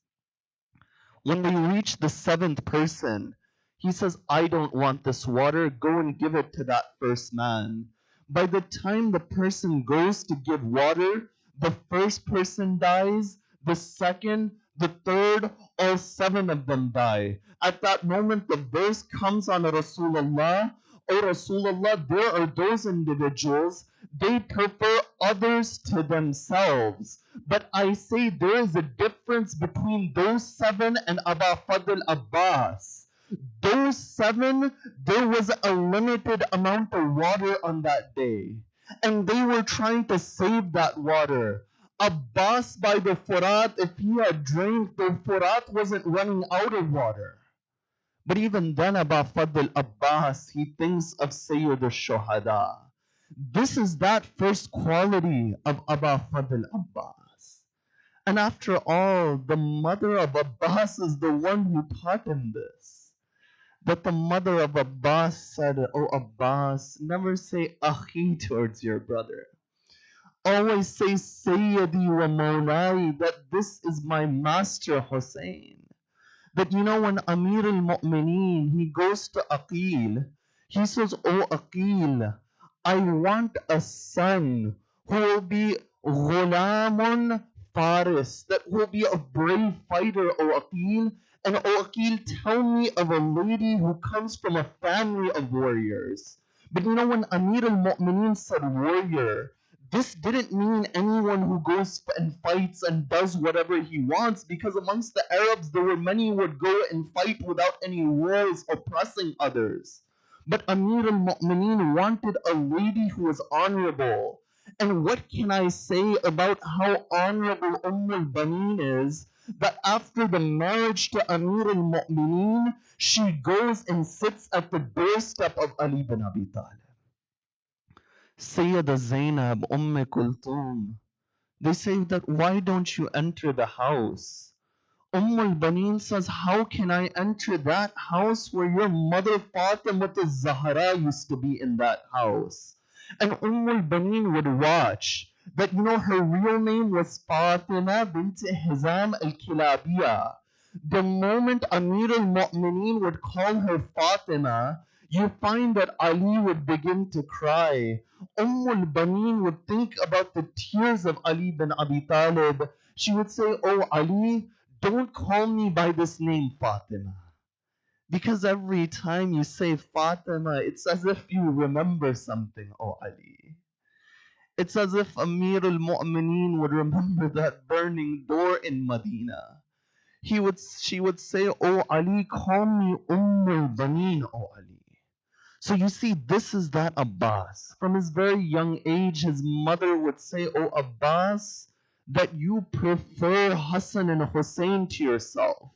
When they reach the seventh person, he says, I don't want this water, go and give it to that first man. By the time the person goes to give water, the first person dies, the second, the third, all seven of them die. At that moment, the verse comes on Rasulullah, O Rasulullah, there are those individuals, they prefer others to themselves. But I say there is a difference between those seven and Abu Fadl Abbas. Those seven, there was a limited amount of water on that day, and they were trying to save that water. Abbas by the Furat, if he had drank, the Furat wasn't running out of water. But even then, Abu Fadl Abbas, he thinks of Sayyid al-Shuhada. This is that first quality of Abu Fadl Abbas. And after all, the mother of Abbas is the one who taught him this. That the mother of Abbas said, "Oh Abbas, never say Akhi towards your brother. Always say Sayyidi wa Mawlai, that this is my master Hussein." That when Amir al-Mu'mineen, he goes to Aqil, he says, "Oh Aqil, I want a son who will be Ghulamun Faris, that will be a brave fighter, O Aqil. And O Aqil, tell me of a lady who comes from a family of warriors." But when Amir al-Mu'mineen said warrior, this didn't mean anyone who goes and fights and does whatever he wants, because amongst the Arabs there were many who would go and fight without any rules oppressing others. But Amir al-Mu'mineen wanted a lady who was honorable. And what can I say about how honorable al-Baneen is, that after the marriage to Amir al-Mu'mineen, she goes and sits at the doorstep of Ali bin Abi Talib. Sayyida Zainab, Kulthum, they say that why don't you enter the house? Baneen says, how can I enter that house where your mother Fatima Zahra used to be in that house? And Baneen would watch that her real name was Fatima bint Hizam al-Kilabiyah. The moment Amir al-Mu'mineen would call her Fatima, you find that Ali would begin to cry. Baneen would think about the tears of Ali bin Abi Talib. She would say, "Oh Ali, don't call me by this name Fatima. Because every time you say Fatima, it's as if you remember something, oh Ali." It's as if Amir al-Mu'mineen would remember that burning door in Medina. She would say, "Oh Ali, call me Baneen, oh Ali." So you see, this is that Abbas. From his very young age, his mother would say, "Oh Abbas, that you prefer Hassan and Hussein to yourself."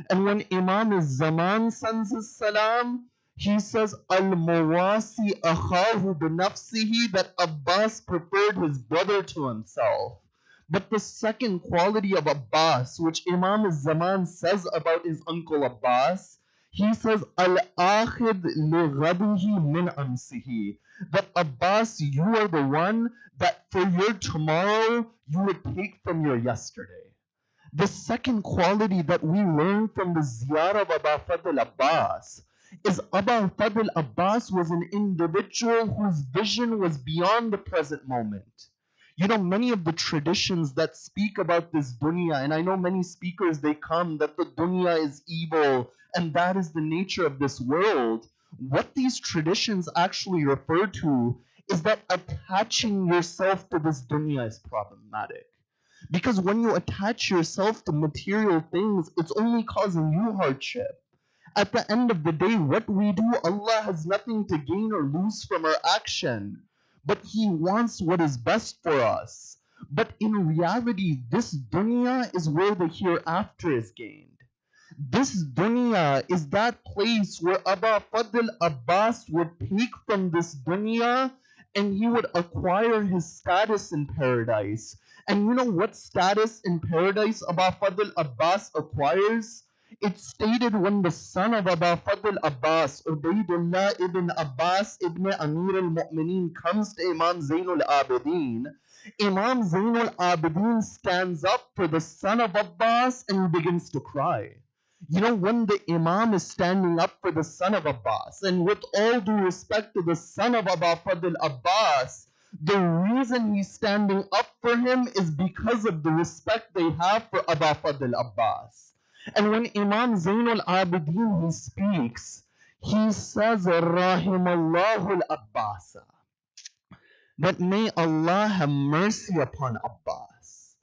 And when Imam al-Zaman sends his salam, he says, "Al-Mawasi akhahu binafsihi," that Abbas preferred his brother to himself. But the second quality of Abbas, which Imam al-Zaman says about his uncle Abbas, he says, "Al-akhid li-ghadihi min amsihi," that Abbas, you are the one that for your tomorrow you would take from your yesterday. The second quality that we learn from the ziyarah of Aba Fadl Abbas is Aba Fadl Abbas was an individual whose vision was beyond the present moment. Many of the traditions that speak about this dunya, and I know many speakers, they come that the dunya is evil and that is the nature of this world. What these traditions actually refer to is that attaching yourself to this dunya is problematic. Because when you attach yourself to material things, it's only causing you hardship. At the end of the day, what we do, Allah has nothing to gain or lose from our action. But He wants what is best for us. But in reality, this dunya is where the hereafter is gained. This dunya is that place where Aba Fadl Abbas would take from this dunya and he would acquire his status in paradise. And you know what status in paradise Aba Fadl Abbas acquires? It's stated when the son of Aba Fadl Abbas, Ubaydullah ibn Abbas ibn Amir al-Mu'mineen, comes to Imam Zainul Abidin. Imam Zainul Abidin stands up for the son of Abbas and he begins to cry. When the Imam is standing up for the son of Abbas, and with all due respect to the son of Aba Fadl Abbas, the reason he's standing up for him is because of the respect they have for Aba Fadl Abbas. And when Imam Zainul Abidin he speaks, he says, "Rahimallahu al-Abbasa," that may Allah have mercy upon Abbas.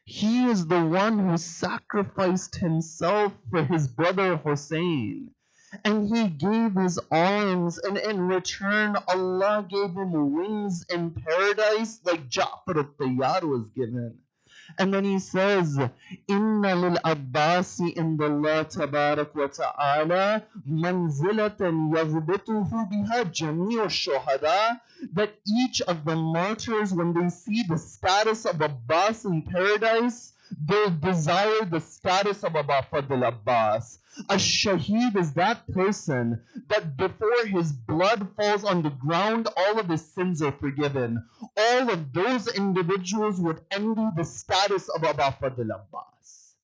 He is the one who sacrificed himself for his brother Hussein. And he gave his arms, and in return Allah gave him wings in paradise like Ja'far al-Tayyar was given. And then he says, "Inna lil Abbasi indallah tabarak wa ta'ala manzilatan yaghbituhu biha jami'u shuhada," that each of the martyrs, when they see the status of Abbas in paradise, They desire the status of Aba Fadl Abbas. A shaheed is that person that before his blood falls on the ground, all of his sins are forgiven. All of those individuals would envy the status of Aba Fadl Abbas.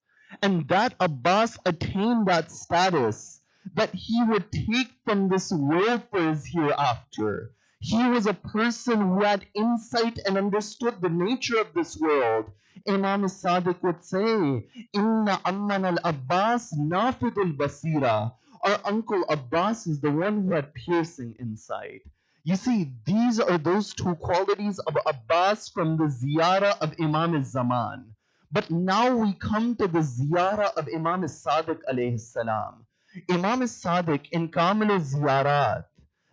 And that Abbas attained that status that he would take from this world for his hereafter. He was a person who had insight and understood the nature of this world. Imam Sadiq would say, Inna Amman al-Abbas nafidul basira. Our uncle Abbas is the one who had piercing insight. You see, these are those two qualities of Abbas from the ziyarah of Imam al-Zaman. But now we come to the ziyarah of Imam al-Sadiq alayhi salam. Imam al-Sadiq in Kamil al-Ziyarat,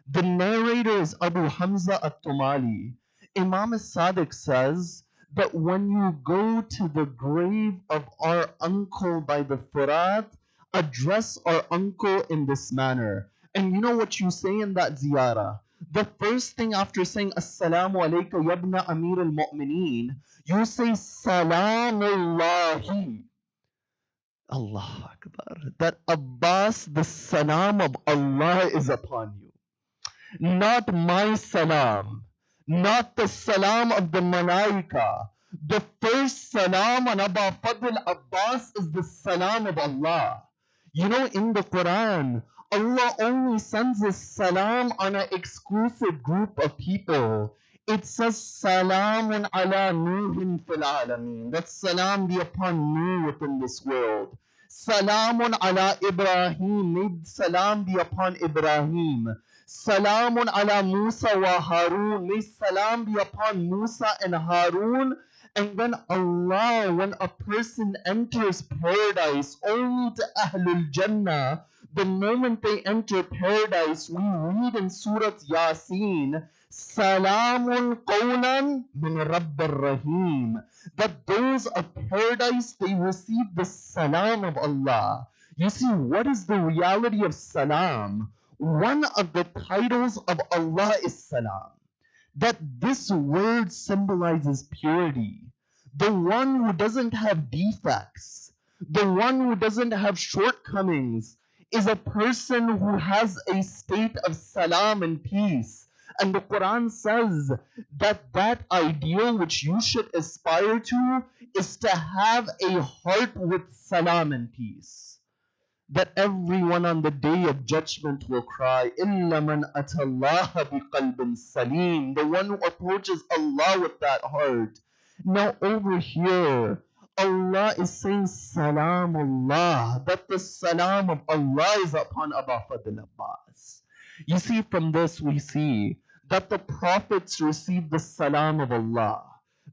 the narrator is Abu Hamza at-Tumali. Imam al-Sadiq says that when you go to the grave of our uncle by the Furat, address our uncle in this manner. And you know what you say in that ziyarah? The first thing after saying Assalamu alayka yabna Amir al-Mu'mineen, you say Salamullahi. Allah Akbar. That Abbas, the salam of Allah is upon you. Not my salam, not the salam of the malaika. The first salam on Aba Fadl Abbas is the salam of Allah. You know, in the Quran, Allah only sends a salam on an exclusive group of people. It says, Salamun ala Nuhin fil alameen. That salam be upon Nuh within this world. Salamun ala Ibrahim. May salam be upon Ibrahim. Salamun ala Musa wa Harun. May salam be upon Musa and Harun. And then Allah, when a person enters paradise, only to Ahlul Jannah, the moment they enter paradise, we read in Surah Yasin, Salamun qawlan min Rabbir Rahim. That those of paradise, they receive the salam of Allah. You see, what is the reality of salam? One of the titles of Allah is salam. That this word symbolizes purity. The one who doesn't have defects, the one who doesn't have shortcomings, is a person who has a state of salam and peace. And the Quran says that that ideal which you should aspire to is to have a heart with salam and peace. That everyone on the day of judgment will cry, إِلَّا مَنْ أَتَى اللَّهَ بِقَلْبٍ سَلِيمٍ. The one who approaches Allah with that heart. Now over here, Allah is saying Salamullah, that the salam of Allah is upon Aba Fadl Abbas. You see, from this we see that the prophets received the salam of Allah.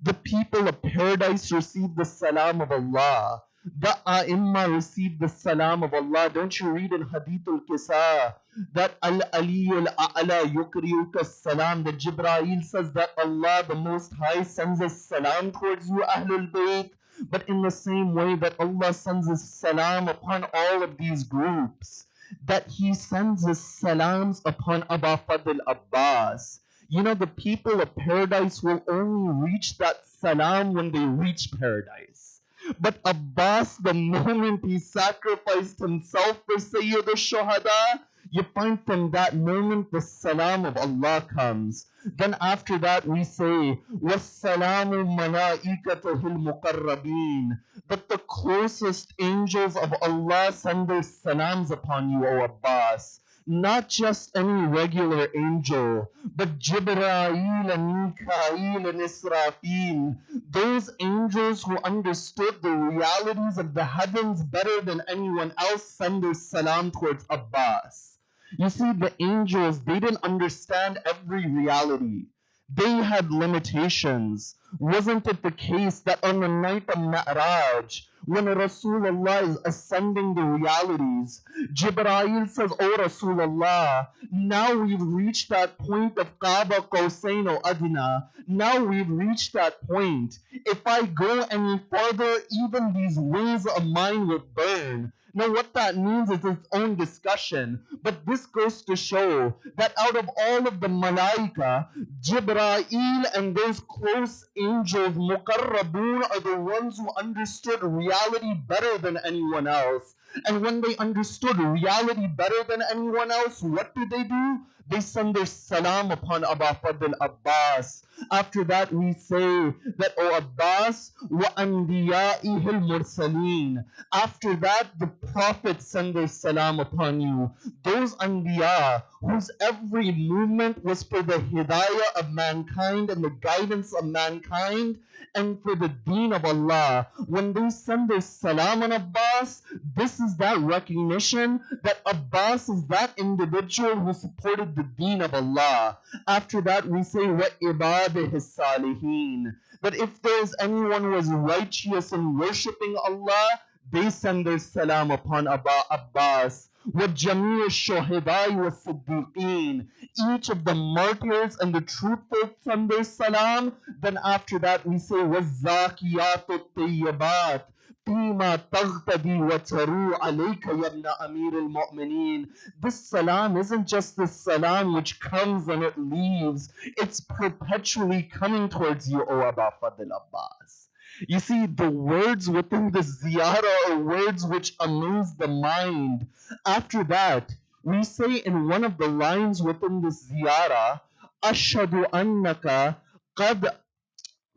The people of paradise received the salam of Allah. The A'imma received the salam of Allah. Don't you read in Hadith al-Kisa that Al-Aliyul A'la yukriyuka salam, that Jibreel says that Allah the Most High sends a salam towards you, Ahlul Bayt. But in the same way that Allah sends His salam upon all of these groups, that He sends His salams upon Aba Fadl Abbas. You know, the people of paradise will only reach that salam when they reach paradise. But Abbas, the moment he sacrificed himself for Sayyid al-Shuhada, you find from that moment the salam of Allah comes. Then after that we say, وَالسَّلَامُ مَلَائِكَتُهُ الْمُقَرَّبِينَ, that the closest angels of Allah send their salams upon you, O Abbas. Not just any regular angel, but Jibreel and Mikael and Israfil, those angels who understood the realities of the heavens better than anyone else, send their salam towards Abbas. You see, the angels, they didn't understand every reality. They had limitations. Wasn't it the case that on the night of Mi'raj, when Rasulullah is ascending the realities. Jibreel says, "Oh Rasulullah, now we've reached that point of Kaaba Qawsain or Adna. Now we've reached that point. If I go any further, even these wings of mine will burn." Now, what that means is its own discussion, but this goes to show that out of all of the malaika, Jibreel and those close angels, Muqarrabun, are the ones who understood reality better than anyone else. And when they understood reality better than anyone else, what did they do? They send their salam upon Abu Fadl Abbas. After that, we say that, "O Abbas, wa anbiya'ihil mursaleen." After that, the prophets send their salam upon you. Those anbiya whose every movement was for the hidayah of mankind and the guidance of mankind and for the deen of Allah. When they send their salam on Abbas, this is that recognition that Abbas is that individual who supported the deen of Allah. After that, we say, "Wa ibadihi salihin." That if there is anyone who is righteous in worshipping Allah, they send their salam upon Abbas. وَجَمِيعُ الشُّهَدَاءِ وَالصِّدِّيقِينَ. Each of the martyrs and the truthful send their salam. Then after that we say, وَالزَّاكِيَاتُ الطَّيِّبَاتِ فِيمَا تَغْتَدِي وَتَرُوا عَلَيْكَ يَا ابْنَ أَمِيرِ الْمُؤْمِنِينَ. This salam isn't just the salam which comes and it leaves. It's perpetually coming towards you, O Abu Fadl Abbas. You see, the words within the ziyarah are words which amaze the mind. After that, we say in one of the lines within the ziyarah, "Ashhadu annaka qad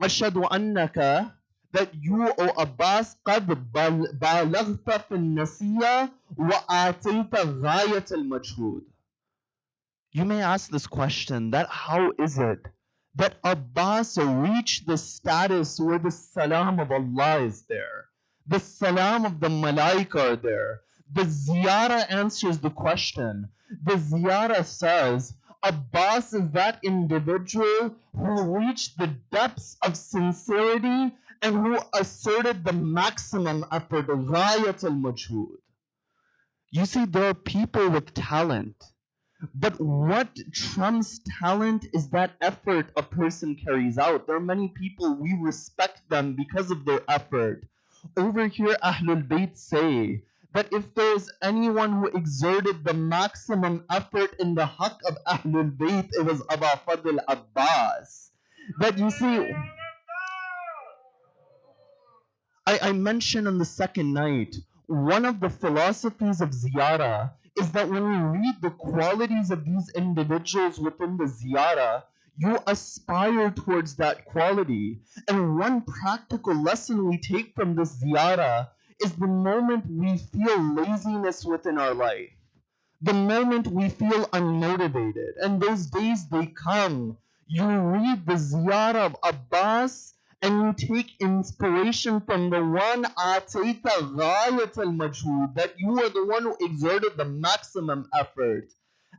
ashhadu annaka," that you, O Abbas, qad balaghta fi nasiya wa atayta ghayat al-majhud. You may ask this question, that how is it that Abbas reached the status where the salam of Allah is there, the salam of the malaika are there? The ziyarah answers the question. The ziyarah says, Abbas is that individual who reached the depths of sincerity and who asserted the maximum effort, ghayat al-majhud. You see, there are people with talent. But what trumps talent is that effort a person carries out. There are many people, we respect them because of their effort. Over here, Ahlul Bayt say that if there is anyone who exerted the maximum effort in the haqq of Ahlul Bayt, it was Abu Fadl Abbas. That you see, I mentioned on the second night, one of the philosophies of ziyarah is that when we read the qualities of these individuals within the ziyarah, you aspire towards that quality. And one practical lesson we take from this ziyarah is the moment we feel laziness within our life, the moment we feel unmotivated, and those days they come, you read the ziyarah of Abbas and you take inspiration from the one atayta ghayat al-majhud, that you are the one who exerted the maximum effort.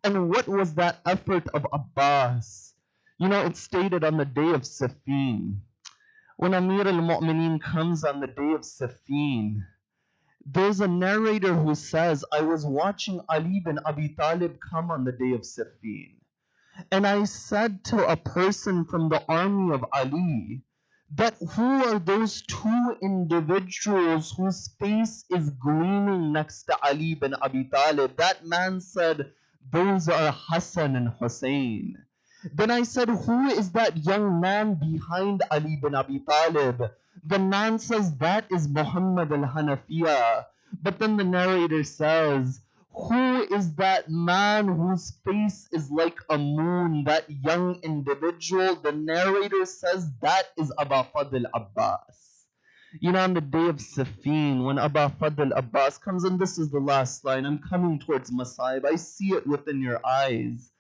And what was that effort of Abbas? You know, it's stated on the day of Safin. When Amir al-Mu'mineen comes on the day of Safin, there's a narrator who says, "I was watching Ali bin Abi Talib come on the day of Safin. And I said to a person from the army of Ali, that who are those two individuals whose face is gleaming next to Ali bin Abi Talib?" That man said, "Those are Hassan and Hussein." Then I said, "Who is that young man behind Ali bin Abi Talib?" The man says, "That is Muhammad al-Hanafiya." But then the narrator says, "Who is that man whose face is like a moon, that young individual?" The narrator says, "That is Abu Fadl Abbas." You know, on the day of Safin, when Abu Fadl Abbas comes, and this is the last line, I'm coming towards Masaib, I see it within your eyes.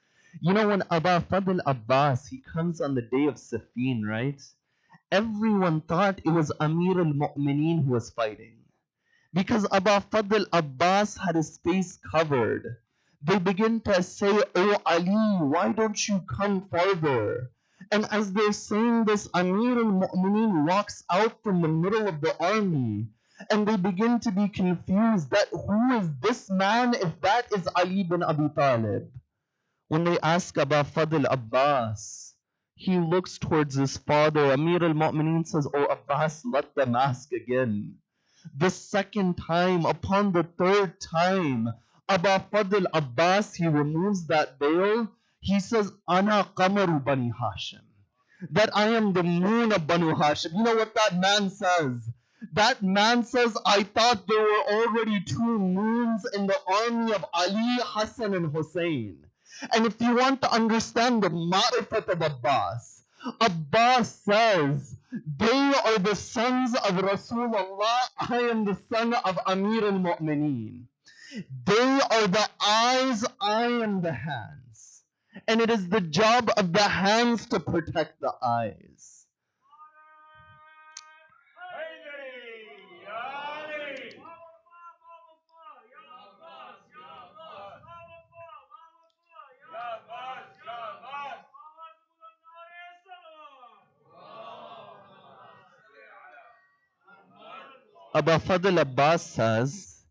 You know, when Abu Fadl Abbas, he comes on the day of Safin, right? Everyone thought it was Amir al-Mu'mineen who was fighting, because Abu Fadl Abbas had his face covered. They begin to say, "Oh Ali, why don't you come farther?" And as they're saying this, Amir al-Mu'mineen walks out from the middle of the army. And they begin to be confused that who is this man if that is Ali bin Abi Talib? When they ask about Fadl Abbas, he looks towards his father. Amir al-Mu'mineen says, "Oh Abbas, let them ask again." The second time, upon the third time, Aba Fadl Abbas, he removes that veil. He says, "Ana Qamaru Bani Hashim." That I am the moon of Banu Hashim. You know what that man says? That man says, "I thought there were already two moons in the army of Ali, Hassan, and Hussein." And if you want to understand the ma'rifat of Abbas, Abbas says, "They are the sons of Rasulullah, I am the son of Amir al-Mu'mineen. They are the eyes, I am the hands." And it is the job of the hands to protect the eyes. Abu Fadl Abbas says,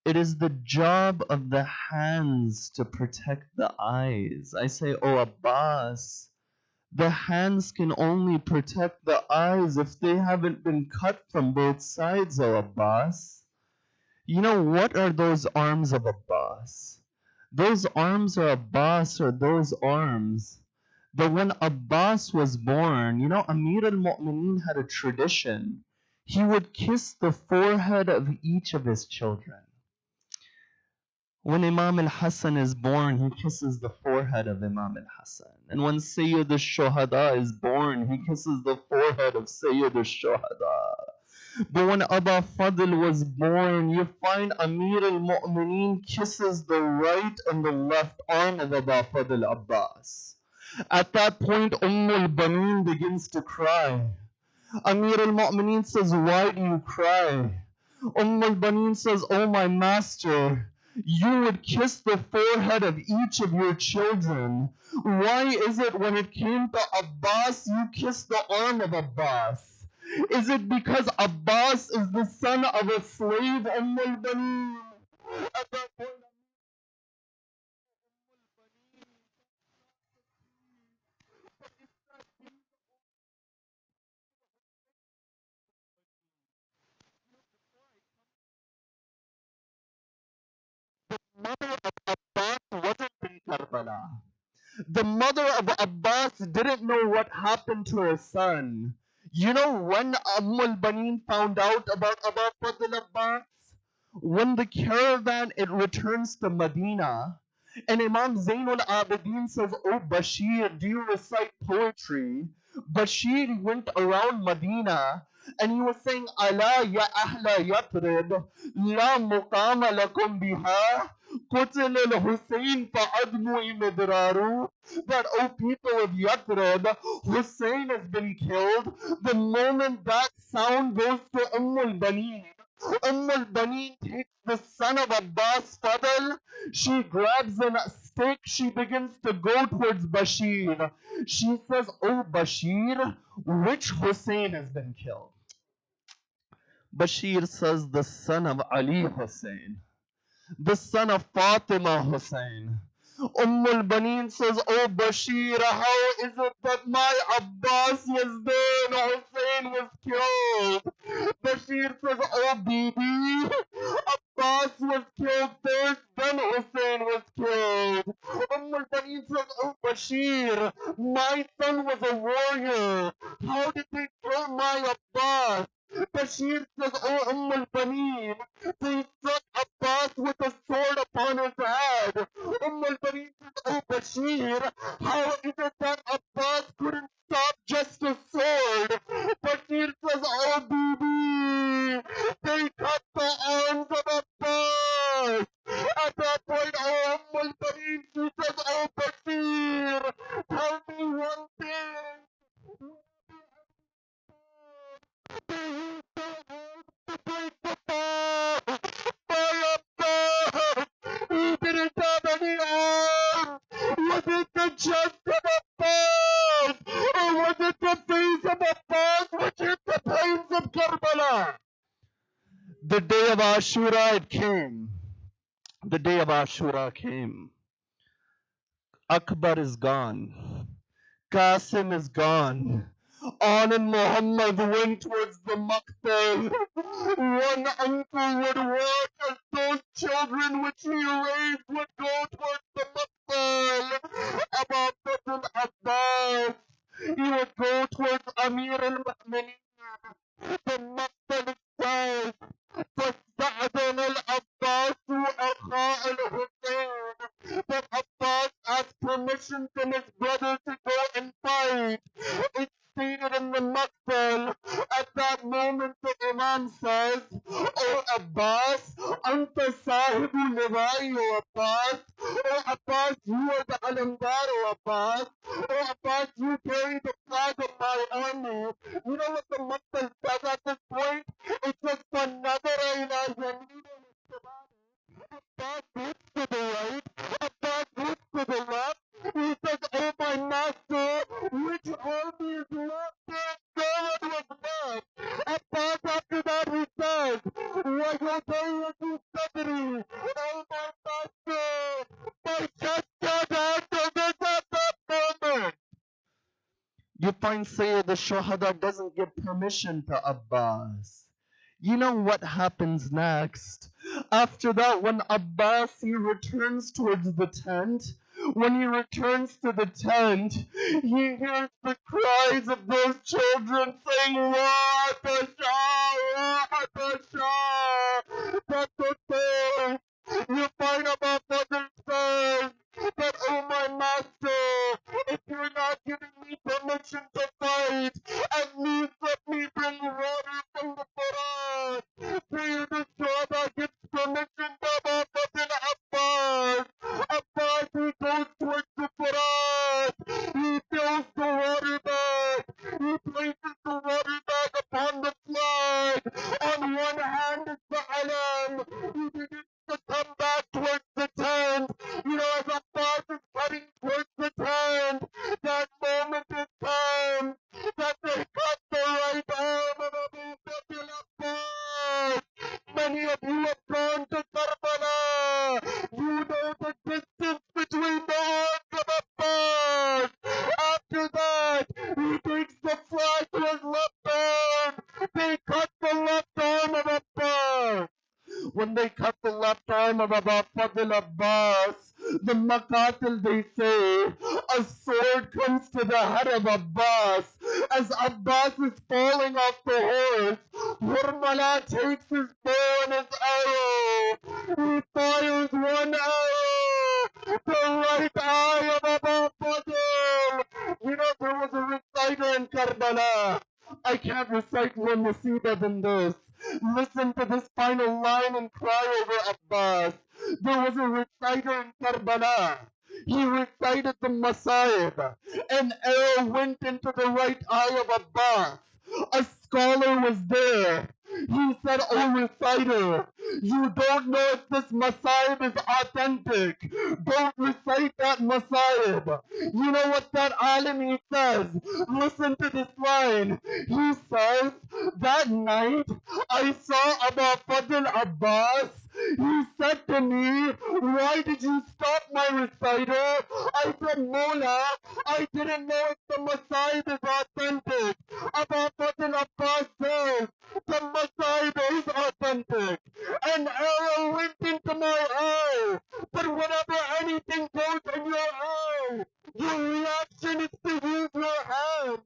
"It is the job of the hands to protect the eyes." I say, "Oh Abbas, the hands can only protect the eyes if they haven't been cut from both sides, oh Abbas." You know, what are those arms of Abbas? Those arms of Abbas are those arms that when Abbas was born, you know, Amir al-Mu'mineen had a tradition. He would kiss the forehead of each of his children. When Imam al-Hassan is born, he kisses the forehead of Imam al-Hassan. And when Sayyid al-Shuhada is born, he kisses the forehead of Sayyid al-Shuhada. But when Aba Fadl was born, you find Amir al-Mu'mineen kisses the right and the left arm of Aba Fadl Abbas. At that point, al-Baneen begins to cry. Amir al-Mu'mineen says, "Why do you cry?" al-Baneen says, "Oh my master, you would kiss the forehead of each of your children. Why is it when it came to Abbas, you kissed the arm of Abbas? Is it because Abbas is the son of a slave, al-Baneen?" At that point, the mother of Abbas wasn't in Karbala. The mother of Abbas didn't know what happened to her son. You know when al-Baneen found out about Abu Fadl Abbas? When the caravan it returns to Medina, and Imam Zainul Abidin says, "Oh Bashir, do you recite poetry?" Bashir went around Medina and he was saying, "Ala ya ahla Yathrib, la muqama lakum biha, qutil al-Hussein fa'admu midraru." That, "O people of Yathrib, Hussein has been killed." The moment that sound goes to al-Baneen, al-Baneen takes the son of Abbas Fadl, she grabs a stick, she begins to go towards Bashir. She says, "Oh Bashir, which Hussein has been killed?" Bashir says, "The son of Ali Hussein, the son of Fatima Hussein." al-Baneen says, "Oh Bashir, how is it that my Abbas was there and Hussein was killed?" Bashir says, "Oh Bibi, Abbas was killed first, then Hussein was killed." al-Baneen says, "Oh Bashir, my son was a warrior. How did they kill my Abbas?" Bashir says, "Oh al-Baneen, they struck Abbas with a sword upon his head." al-Baneen says, "Oh Bashir, how is it that Abbas couldn't stop just a sword?" Bashir says, "Oh Bibi, they cut the arms of Abbas." At that point, oh al-Baneen, she says, "Oh Bashir, tell me one thing. My Abbas, he didn't have any arms. Was it the chest day of Ashura, it came. The day of Ashura came. Akbar is gone. Qasim is gone. On and Muhammad went towards the Maqtal. One uncle would watch as those children which he raised would go towards the Maqtal. Abu Bakr Abbas. He would go towards Amir al-Mu'mineen. The Maqtal itself. فاستأذن العباس أخا Alhussain. But Abbas asked permission from his brother to go and fight. It's stated in the Maqbal. At that moment the Imam says, "O Abbas, anta sahibu lirai, O Abbas. O Abbas, you are the alamdar, O Abbas. O Abbas, you carry the flag of my army." You know what the Maqbal says at this point? It says, فَنَظَرَ إِلَى يَمِينِهِ Abbas looks to the right, Abbas looks to the left. He says, "Oh my master, which army is left there? No one was left." Abbas after that he says, وَيُضَيِّقُ صَدْرِي. Oh my master, my chest got out of this at that moment. You find Sayyid al-Shuhada doesn't give permission to Abbas. You know what happens next? After that, when Abbas he returns towards the tent, when he returns to the tent, he hears the cries of those children saying, "Watasha, Watasha." That's the thing. You find about Mother says that, "Oh my master, if you're not giving me permission to fight, at least let me bring water from the Quran." Sayyid al-Shuhada gives permission to Abu Bakr Abbas. Abbas, he goes towards the Quran. He fills the water bag. He places the water bag upon the flag. On one hand is the alam. He begins to come back towards the tent. You know, as Abbas is heading towards the tent, that moment is time that they cut the right arm of Abu Bakr Abbas. Many of you have gone to Karbala. You know the distance between the arms of Abbas. After that, he takes the flag to his left arm. They cut the left arm of Abbas. When they cut the left arm of Abu Fadl Abbas, the Maqatil they say, a sword comes to the head of Abbas. As Abbas is falling off the horse, Hurmala takes his bow and his arrow. He fires one arrow, the right eye of Abu Fadl. You know, there was a reciter in Karbala. I can't recite more Nasiba than this. Listen to this final line and cry over Abbas. There was a reciter in Karbala. He recited the Masaib. An arrow went into the right eye of Abbas. A scholar was there. He said, "Oh reciter, you don't know if this Masaib is authentic. Don't recite that Masaib." You know what that alim says? Listen to this line. He says, "That night I saw Abu Fadl Abbas. He said to me, 'Why did you stop my reciter?' I said, 'Mola, I didn't know if the Masaib is authentic.' Abu Fadl Abbas says, 'The Masaib is authentic. An arrow went into my eye. But whenever anything goes in your eye, your reaction is to use your hand.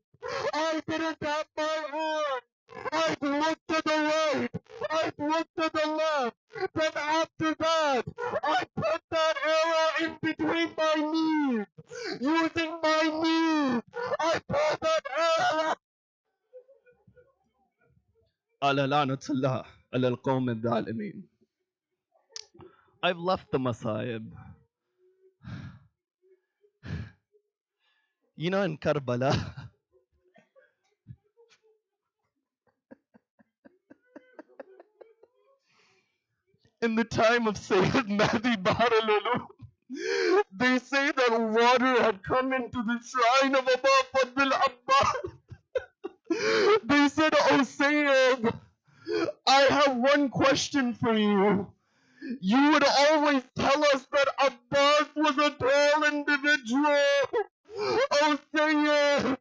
I didn't have my hand. I'd look to the right. I'd look to the left. Then after that, I put that arrow in between my knees. Using my knees, I put that arrow." على لعنة الله على القوم الظالمين. I've left the Masaib. You know, in Karbala, in the time of Sayyid Mahdi Bahar al-Ulum, they say that water had come into the shrine of Abu Fadl Abbas. They said, "Oh Sayyid, I have one question for you. You would always tell us that Abbas was a tall individual. Oh, Sayyid,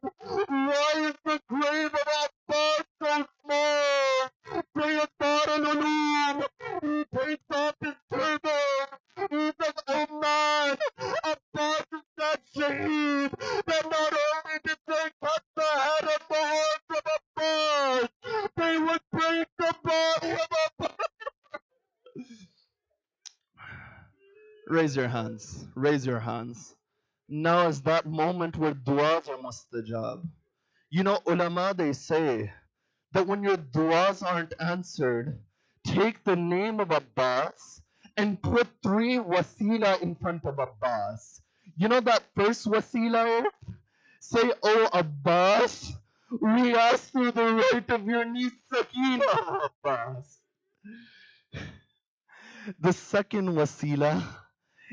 why is the grave of Abbas so small? Sayyid Dar al-Ulum, he takes off his turban. He says, oh man, Abbas is that shaheed that not only did they cut the head of the horse of Abbas, they would break the body of Abbas. Raise your hands. Raise your hands. Now is that moment where du'as are mustajab. You know, ulama, they say that when your du'as aren't answered, take the name of Abbas and put 3 wasila in front of Abbas. You know that first wasila? Say, oh Abbas, we ask for the right of your niece Sakina, Abbas. The second wasila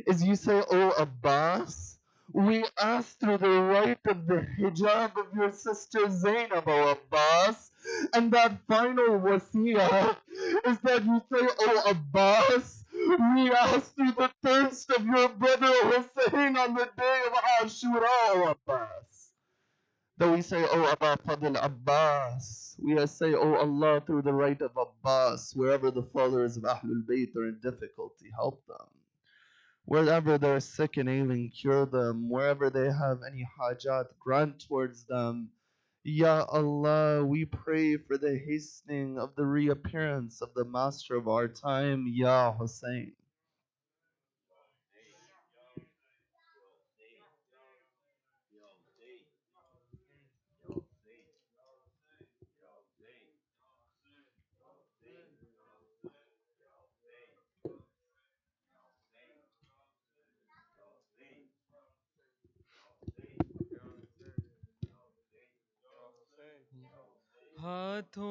is you say, oh Abbas, we ask through the right of the hijab of your sister Zainab, oh Abbas. And that final wasiyah is that you say, oh Abbas, we ask through the thirst of your brother Hussein on the day of Ashura, oh Abbas. That we say, oh Abba Fadl Abbas. We say, oh Allah, through the right of Abbas, wherever the followers of Ahlul Bayt are in difficulty, help them. Wherever they're sick and ailing, cure them. Wherever they have any hajat, grant towards them. Ya Allah, we pray for the hastening of the reappearance of the master of our time, Ya Hussein. ہاتھوں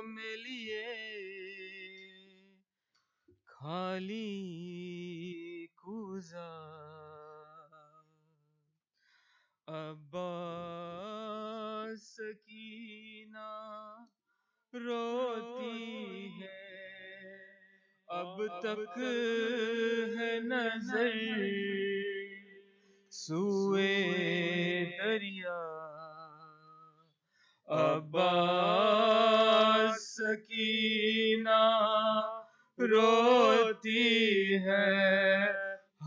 میں لیے خالی کوزہ عباس سکینہ روتی ہے اب تک ہے نظر سوئے دریا عباس سکینہ روتی ہے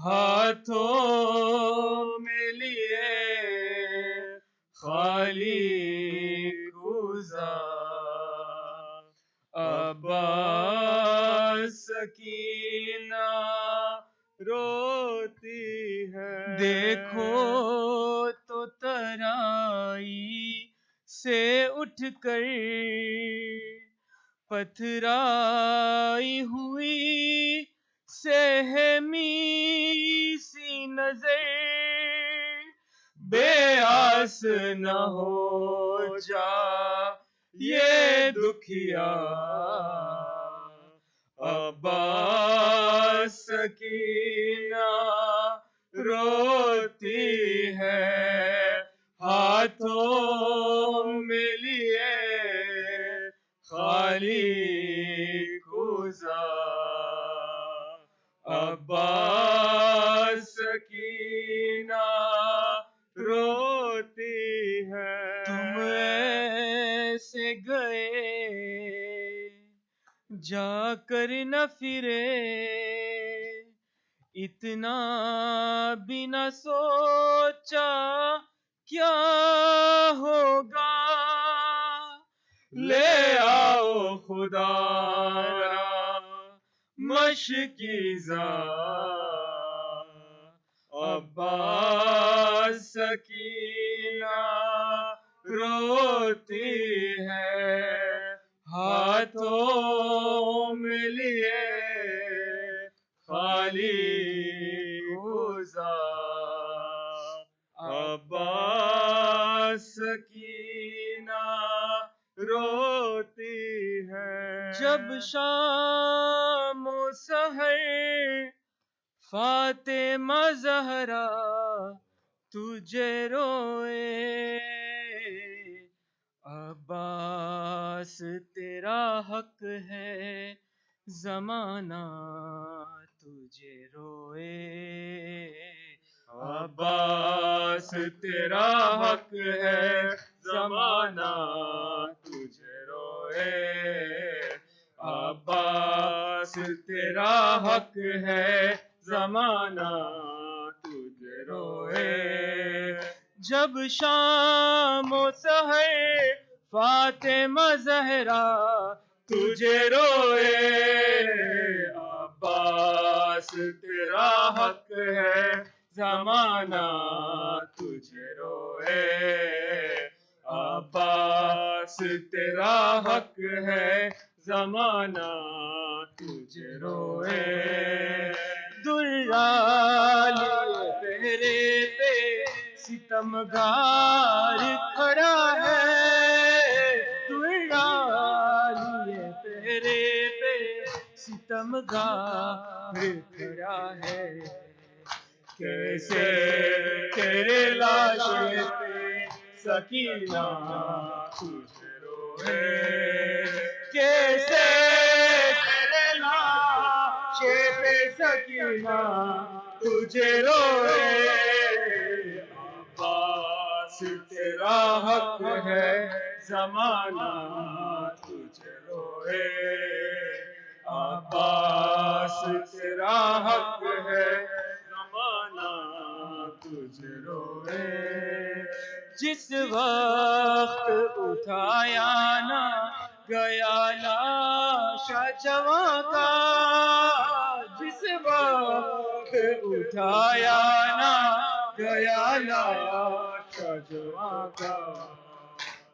ہاتھوں میں لیے خالی کوزہ عباس سکینہ روتی ہے دیکھو تو ترائی سے اٹھ کر پتھرائی ہوئی سہمی سی نظر بے آس نہ ہو جا یہ دکھیا عباس سکینہ روتی ہے ہاتھوں میں لیے خالی کوزہ عباس سکینہ روتی ہے تم ایسے گئے جا کر نہ پھرے اتنا بھی نہ سوچا کیا ہوگا لے آؤ خدا را مشکیزہ عباس سکینہ روتی ہے ہاتھوں میں لیے خالی کوزہ عباس سکینہ روتی ہے جب شام و سحر فاطمہ زہرا تجھے روئے عباس تیرا حق ہے زمانہ تجھے روئے، عباس تیرا حق ہے زمانہ تجھے روئے، عباس تیرا حق ہے زمانہ تجھے روئے، جب شام و سحر فاطمہ زہرا تجھے روئے، عباس تیرا حق ہے زمانہ تجھے روئے، عباس تیرا حق ہے زمانہ تجھے روئے، دلالی پہرے پہ ستمگار کھڑا ہے، دلالی پہرے پہ ستمگار کھڑا ہے، کیسے تیرے لاشے پہ سکینہ تجھے روئے، کیسے تیرے لاشے پہ سکینہ تجھے روئے، عباس تیرا حق ہے زمانہ تجھے روئے، عباس تیرا حق ہے زمانہ تجھے روئے، جس وقت اٹھایا نہ گیا لاشا جواں کا، جس وقت اٹھایا نہ گیا لاشا جواں کا،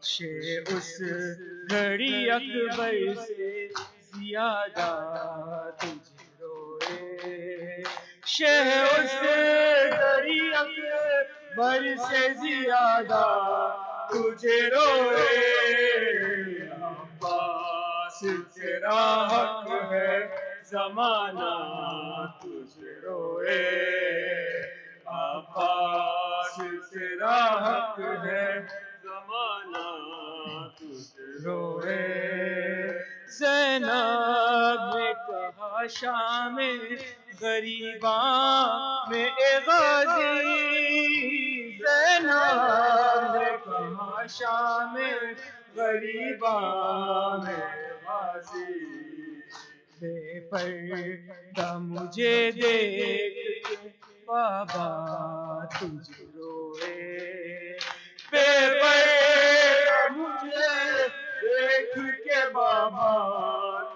شے اس گھڑی اکبر سے زیادہ تجھے روئے، شے اس گھڑی اکبر سے زیادہ تجھے روئے، عباس تیرا حق ہے زمانہ تجھے روئے، عباس تیرا حق ہے زمانہ تجھے روئے، زینب نے کہا شام غریباں میں اے غازی، زینب نے کہا شام غریباں میں غازی، بے پردہ مجھے دیکھ کے بابا تجھے روئے، بے پردہ مجھے دیکھ کے بابا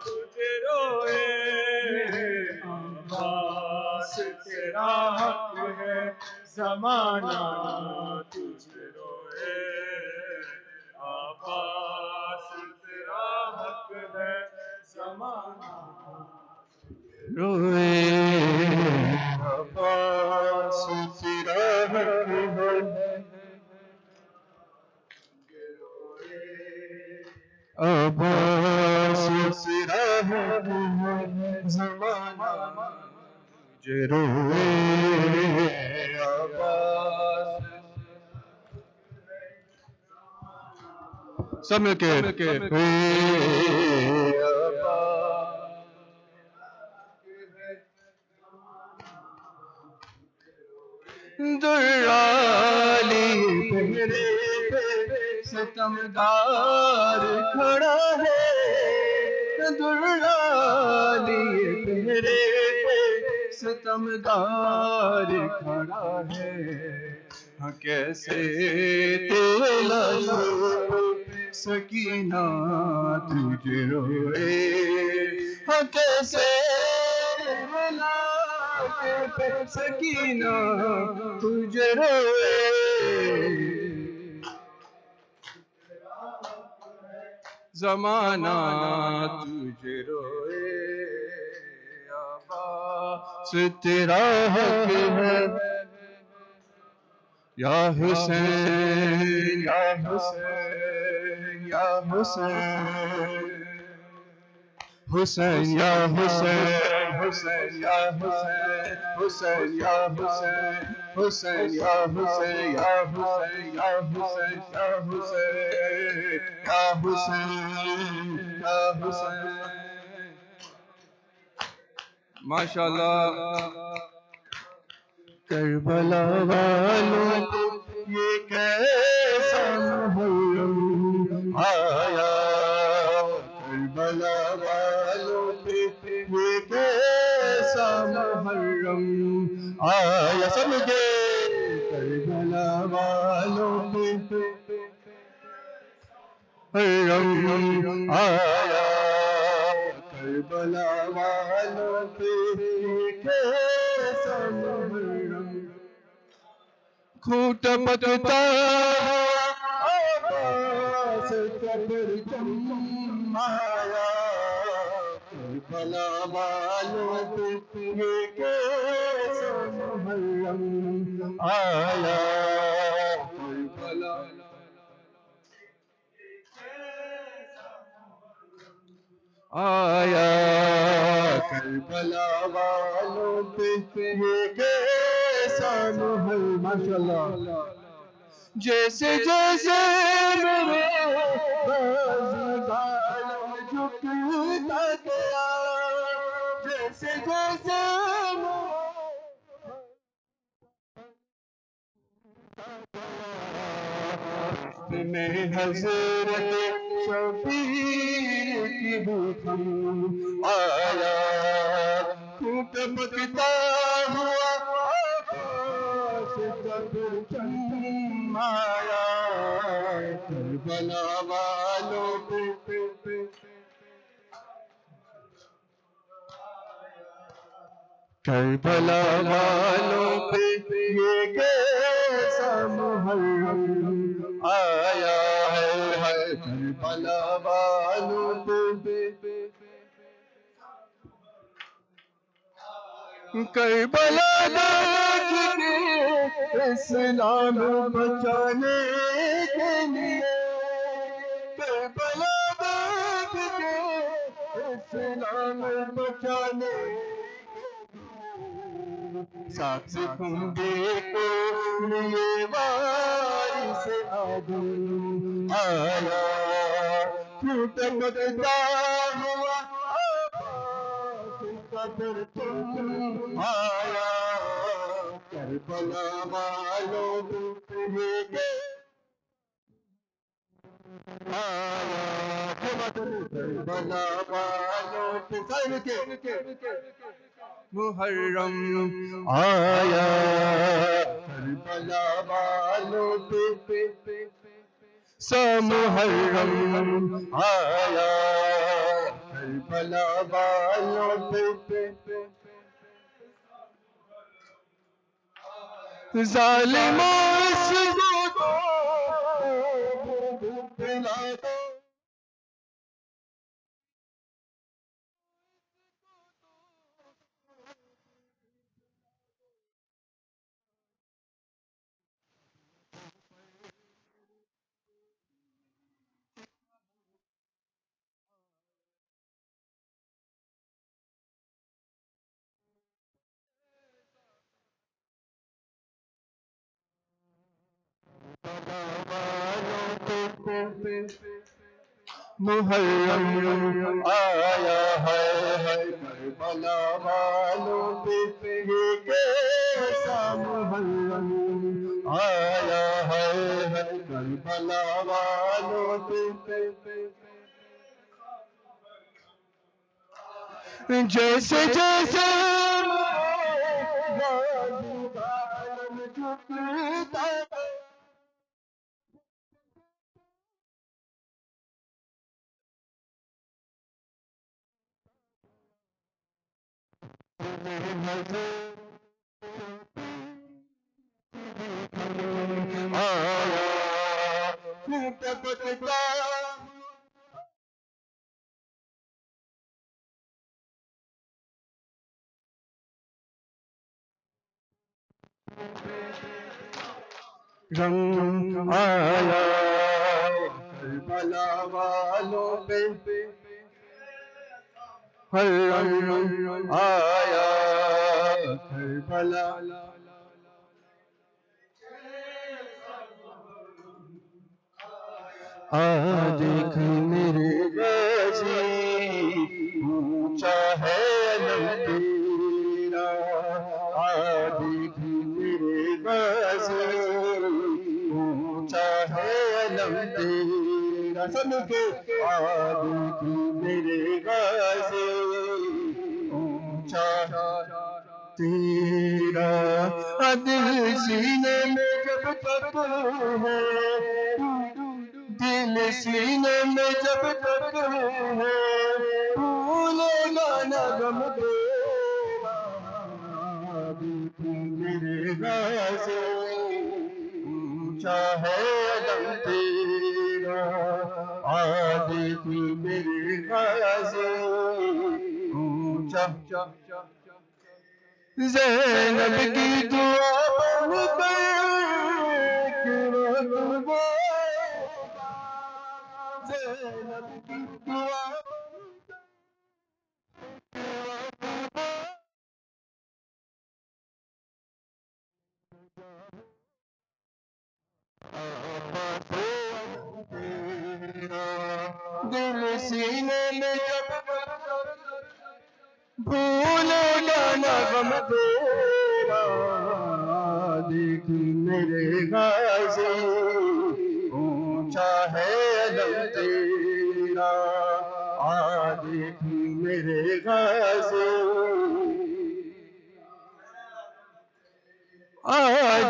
تجھے روئے، عباس تیرا حق ہے زمانہ تجھے روئے، عباس تیرا حق ہے زمانہ روئے، عباس تیرا حق ہے، عباس تیرا حق ہے زمانہ تجھے روئے، عباس سب مل کے دلالی پہرے پہ ستمگار کھڑا ہے، دلالی پہرے پہ ستمگار کھڑا ہے، ہاں کیسے تیرے لاشوں پہ سکینہ تجھے روئے، ہاں کیسے تیرے لاشوں پہ سکینہ تجھے روئے، زمانہ تجھے روئے، عباس تیرا حق ہے، یا حسین یا حسین یا حسین، حسین یا حسین حسین یا حسین حسین یا حسین حسین یا حسین یا حسین یا حسین یا حسین یا حسین یا حسین. ماشاء اللہ. کربلا والوں کو یہ کیسا محرم آیا. کربلا والوں پہ یہ کیسا محرم آیا. سب کے کربلا والوں پہ محرم آیا. کربلا والوں پہ یہ کیسا محرم. کھوٹ پکتا آواز قبر جم آیا. کربلا والوں پہ یہ کیسا محرم آیا. کربلا آیا. کربلا والوں پہ یہ کیسا محرم. ماشاء اللہ. جیسے جیسے میرے غازیان جھکتا گیا. جیسے جیسے میں حضرت شبیر کی حکم آیا. کھوٹ پکتا ہوا آکاش قبر جم آیا. کربلا والوں پہ کربلا والوں پہ یہ کیسا محرم آیا ہے. کربلا والوں پہ کربلا دیکھ کے اسلام بچانے کے لیے. کربلا دیکھ کے اسلام بچانے ساتھ کھمبے کو لیے وارث آدم آیا. کھوٹ پکتا ہوا آواز قبر جم آیا. کربلا والوں پہ یہ آیا. کربلا والوں پہ محرم آیا. کربلا والوں پہ سا محرم آیا. کربلا والوں پہ ظالموں اس کو پلا دو. محرم آیا ہے. کربلا والوں پہ یہ کیسا محرم آیا ہے. کربلا والوں پہ جیسے جیسے غازیان جھکتا آیا. کھوٹ پکتا رنگ آیا. کربلا والوں پہ محرم آیا کربلا دیکھ میرے غازی اونچا ہے علم تیرا دیکھ میرے غازی اونچا ہے علم تیرا سب کے دیکھ میرے غازی اونچا تیرا دل سینے میں جب تک ہے دل سینے میں جب تک ہے بھولے گا نہ غم تیرا دیکھ میرے غازی اونچا ہے علم تیرا دیکھ میرے غازی اونچا زینب کی دعا بن کر زینب کی دعا دل سینے میں جب بھولے گا نہ غم تیرا دیکھ میرے غازی اونچا ہے علم تیرا دیکھ میرے غازی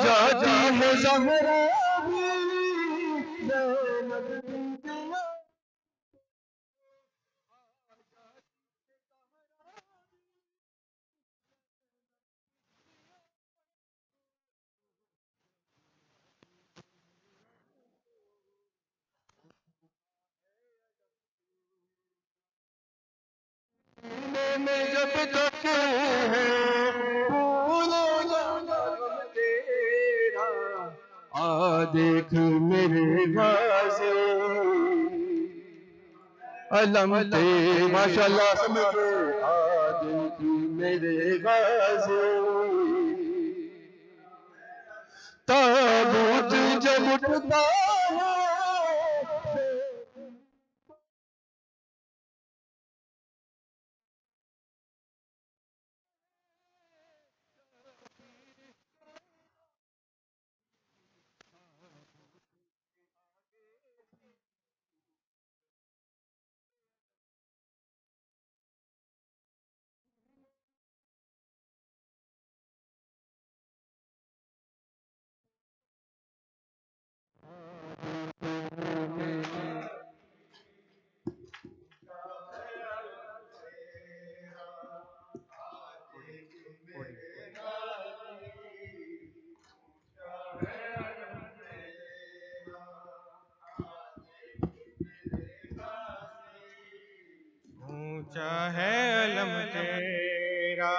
جاتی ہے زہرا بھی زینب بنت میں جب تک ہے بھولے گا نہ غم تیرا دیکھ میرے غازی علم تیرا ماشاءاللہ سمجھ دیکھ میرے غازی تابوت جب اٹھتا ہے اونچا ہے علم تیرا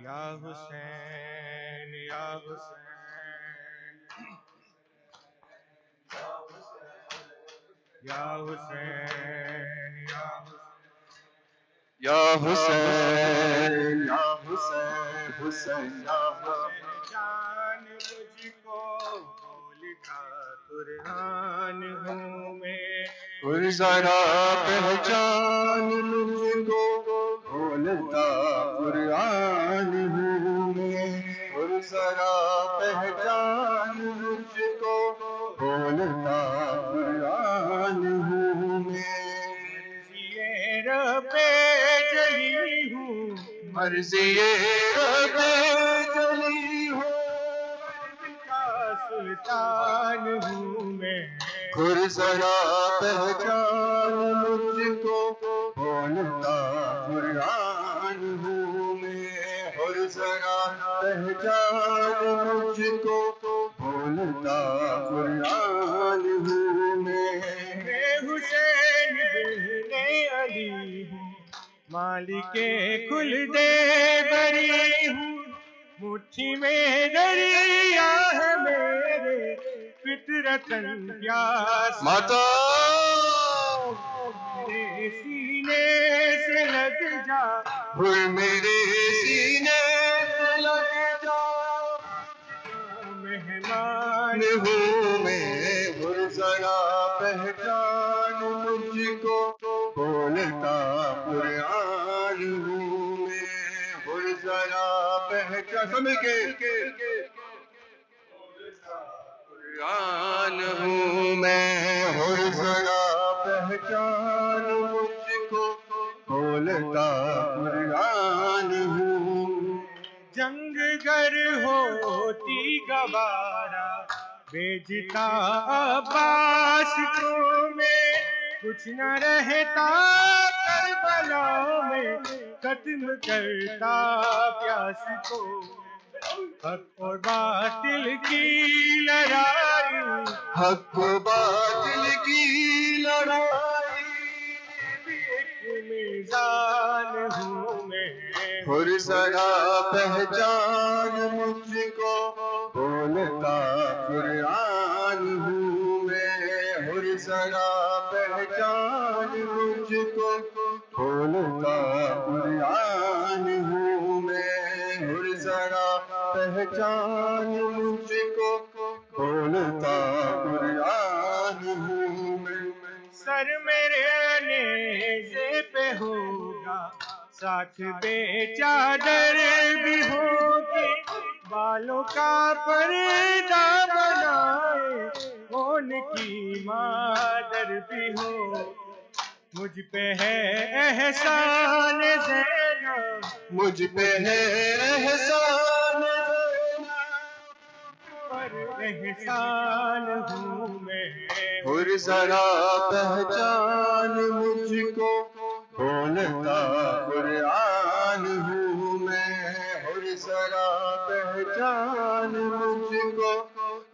یا حسین یا حسین یا حسین یا حسین یا حسین حسین یا حسین جان مجھ کو بولتا قرآن ہوں میں اور ذرا پہچان مجھ کو بولتا قرآن ہوں میں اور ذرا پہچان مجھ کو بولتا قرآن ہوں میں رب جلی ہوں مرضی رب جلی ہوں کا سلطان ہوں میں خود ذرا پہچان مجھ کو بولتا قرآن ہوں میں اور ذرا پہچان مجھ کو بولتا قرآن ہوں میں حسین بن علی ہوں مالک کل دے بری ہوں مٹھی میں دریا ہے میرے فطرتن پیاس ماتا میرے سینے سے لگ جا ہر میرے سینے سے لگ جا مہمان ہوں میں ہر ذرا پہچان مجھ کو بولتا قرآن ہوں میں ہر ذرا پہچان سمجھ کے قرآن ہوں میں ہر ذرا پہچان مجھ کو بولتا قرآن ہوں جنگ گر ہوتی گوارا بیچتا عباس کو میں کچھ نہ رہتا کربلا میں ختم کرتا پیاس کو حق اور باطل کی لڑائی حق و باطل کی لڑائی ایک میزان ہوں میں ہر ذرا پہچان مجھ کو بولتا قرآن ہوں میں ہر ذرا پہچان مجھ کو بولتا قرآن ہوں میں ہر ذرا پہچان مجھ کو بولتا قرآن ہوں میں سر میرے نیزے پہ ہوگا ساتھ بے چادر بھی ہوگی بالوں کا پردہ بنائے کون کی مادر بھی ہو مجھ پہ ہے احسان زینب مجھ پہ ہے احسان پر احسان ہوں میں ہر ذرا پہچان مجھ کو بولتا قرآن ہوں میں ہر ذرا پہچان مجھ کو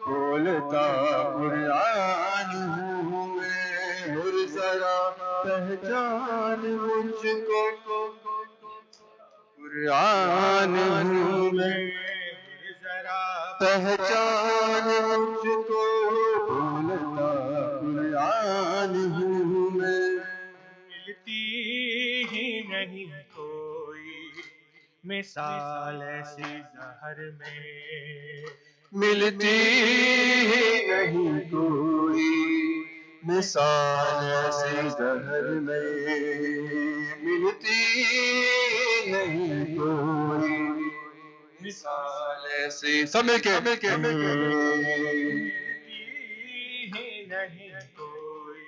بولتا قرآن ہوں میں ہر ذرا پہچان مجھ کو قرآن ہوں میں پہچان مجھ کو بولتا قرآن ہوں میں ملتی ہی نہیں کوئی مثال ایسی زہر میں ملتی ہی نہیں کوئی مثال ایسی زہر میں ملتی نہیں کوئی مثال ایسی سب مل کے ملتی ہی نہیں کوئی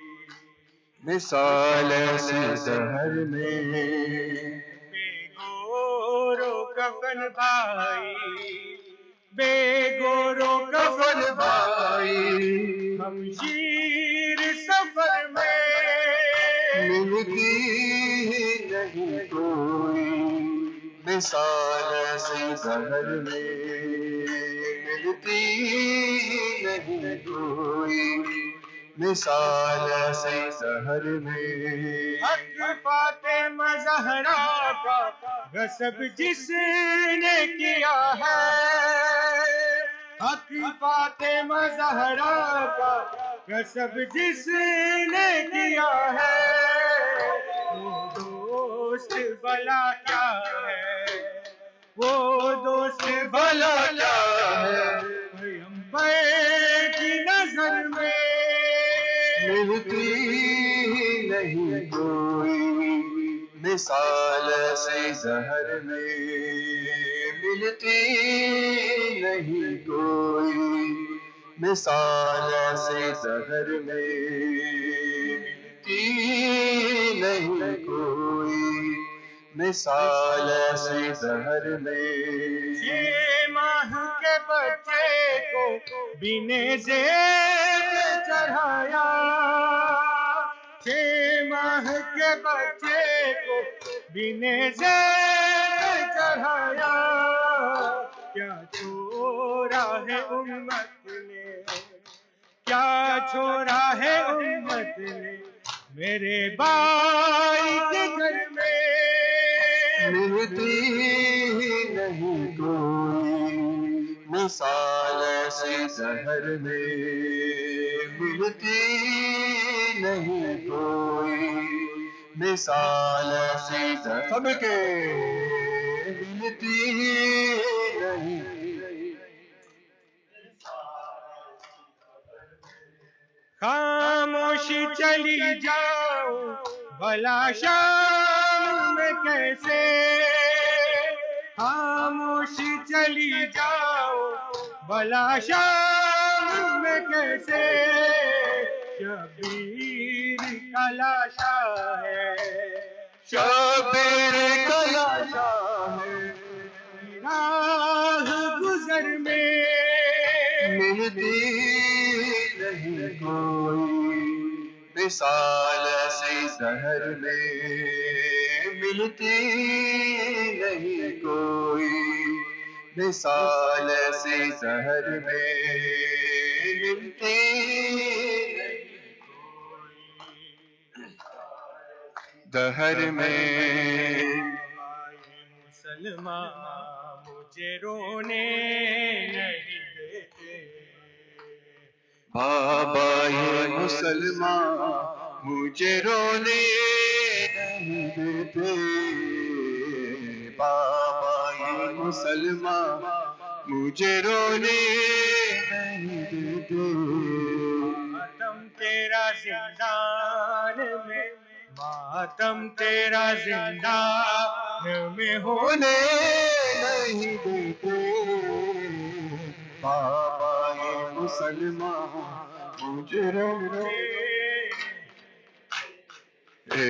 مثال ایسی زہر میں بے گورو کفن بھائی بے گورو کفن بھائی ہم شیر سفر میں ملتی ہی نہیں کوئی مثال ایسی زہر میں ملتی ہی نہیں کوئی مثال ایسی زہر میں حق فاطمہ زہرا کا غصب جس نے کیا ہے حق فاطمہ زہرا کا غصب جس نے کیا ہے وہ دوست بلا کیا ہے وہ دوست بلا کیا ہے پیغمبر کی نظر میں ملتی ہی نہیں کوئی مثال ایسی زہر میں ملتی ہی نہیں کوئی مثال ایسی زہر میں ملتی ہی نہیں کوئی مثال ایسی زہر میں 6 ماہ کے بچے کو بینے زیب چڑھایا 6 ماہ کے بچے کو بینے زیب چڑھایا کیا چھوڑا ہے امت نے کیا چھوڑا ہے امت نے میرے بھائی کے گھر میں ملتی ہی نہیں کوئی مثال ایسی زہر میں ملتی نہیں کوئی مثال ایسی زہر کے ملتی نہیں خاموش چلی جاؤ بھلا شام میں کیسے خاموش چلی جاؤ بھلا شام میں کیسے شبیر کا لاشا ہے شبیر کا لاشا ہے راہ گزر میں ملتی نہیں کوئی مثال ایسی زہر میں ملتی نہیں کوئی مثال ایسی زہر میں ملتی نہیں دہر میں مسلمان مجھے رونے نہیں دیتے بابا یہ مسلمان مجھے رونے نہیں دیتے بابا یہ مسلمان مجھے رونے نہیں دیتے ماتم تیرا زندان میں ماتم تیرا زندان میں ہونے نہیں دیتے بابا یہ مسلمان مجھے رونے اے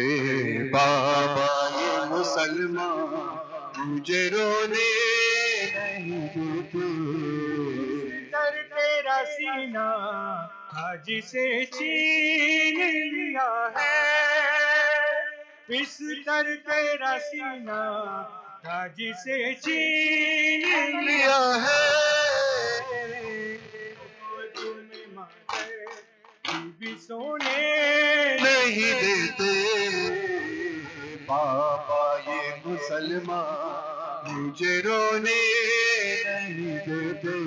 بابا یہ مسلمان مجھے رونے نہیں دیتے در تیرا سینہ جسے چھین لیا ہے بستر تیرا سینہ جسے چھین لیا ہے تمہیں مادر بھی سونے نہیں دیتے بابا یہ مسلمان مجھے رونے نہیں دیتے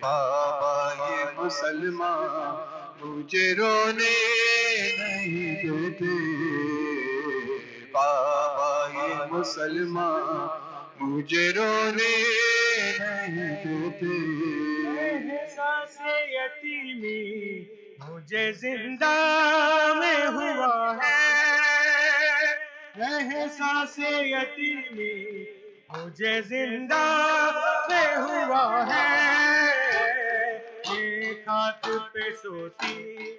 بابا یہ مسلمان مجھے رونے نہیں دیتے بابا یہ مسلمان مجھے رونے نہیں دیتے احساس یتیمی مجھے زندہ میں ہوا ہے احساس یتیمی مجھے زندہ میں ہوا ہے یہ خاک پہ سوتی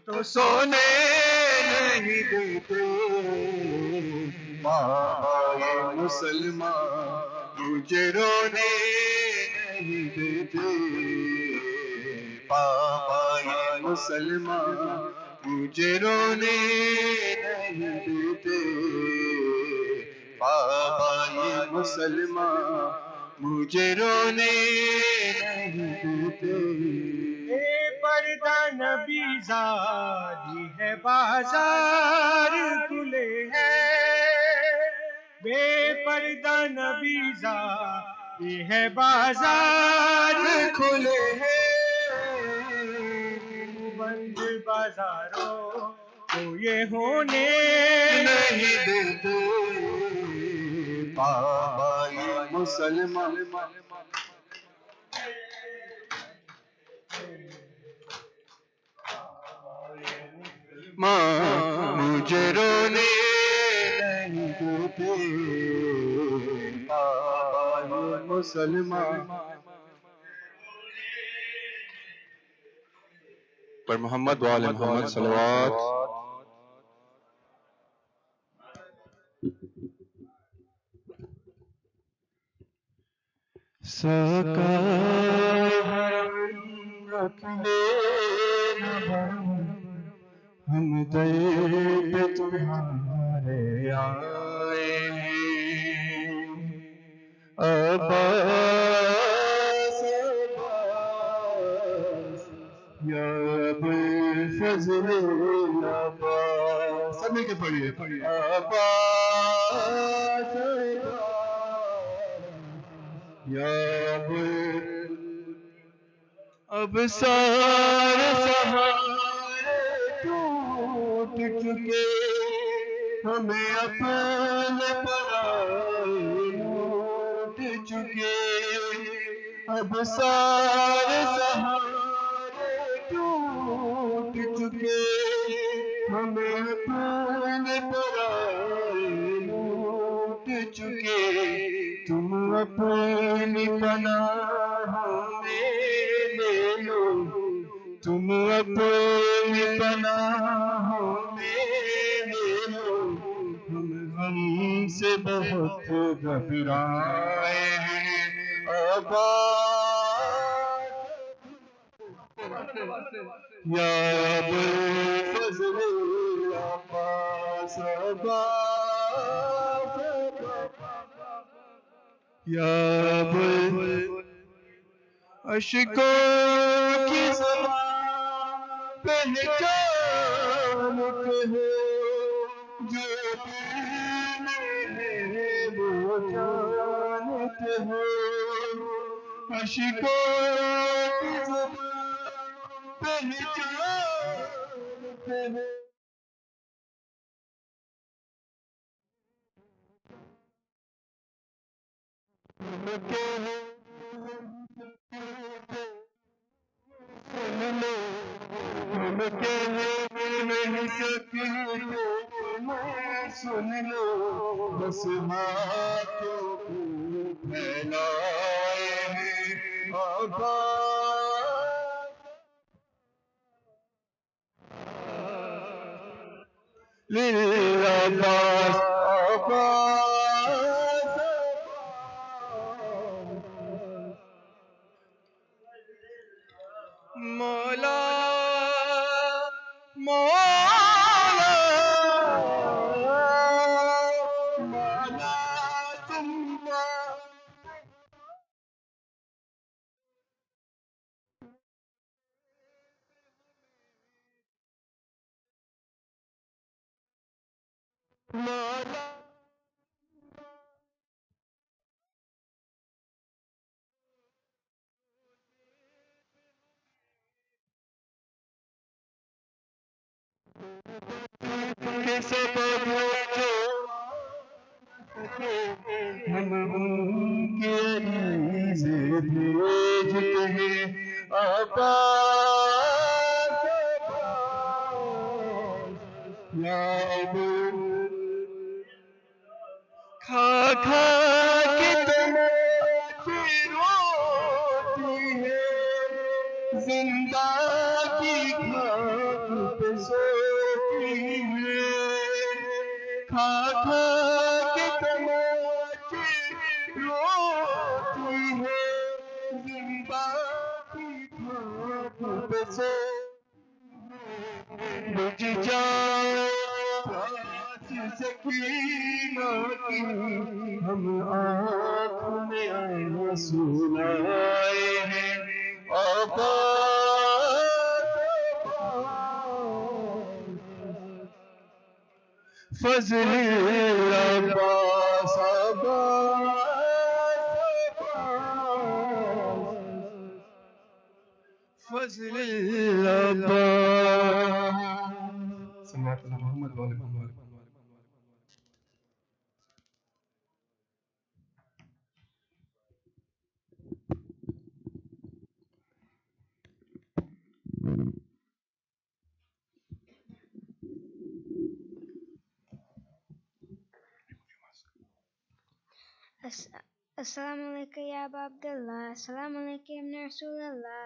تو سونے نہیں دیتے بابا یہ مسلمان مجھے رونے نہیں دیتے بابا یہ مسلمان مجھے رونے نہیں دیتے بابا یہ مسلمان مجھے رونے نہیں دیتے پردہ نبی زادی ہے بازار کھلے ہیں بے پردہ نبی زادی ہے بازار کھلے ہیں بند بازاروں کو یہ ہونے نہیں دیتے بابا یہ مسلمان مجھے رونے نہیں دیتے بابا یہ مسلمان پر محمد وآل محمد صلوات رکھ لے نہ ہم در پہ تمہارے آئے ہیں عباس عباس یا ابوالفضل عباس سب مل کے پڑھیے عباس عباس یا اب سارے سہارے ٹوٹ چکے ہمیں اپنے پرائے لوٹ چکے اب سارے سہارے ٹوٹ چکے ہمیں اپنے پرائے لوٹ چکے تم اپنی پناہ میں لے لو تم اپنی پناہ میں لے لو ہم غم سے بہت گھبرائے ہیں آباد یا ابوالفضل عباس عباس یا اشکوں کی زبان پہچان کہو جو دل میں ہے وہ جانتے ہو اشکوں کی زبان پہچان کہو ہم کہہ نہیں سکتے تمہیں سن لو بس ہاتھوں کو پھیلائے ہیں آباد للعباس عباس مولا مولا مولا تمہا مولا کے سبب ہم ان کے عزیز بھیجتے ہیں عباس یا ابو کھا کھا کے تماچے روتی ہے زندہ کی خاک پہ سوتی ہے کھا کھا کے تماچے روتی ہے زندہ کی خاک پہ سوتی بجھ جائے سکینہ کی ہم آنکھ میں آنسو لائے ہیں عباس فضل عباس عباس فضل عباس سمعت محمد وآل محمد Assalamu alaikum ya Abu Abdullah. Assalamu alaikum ya Ibn Rasulullah.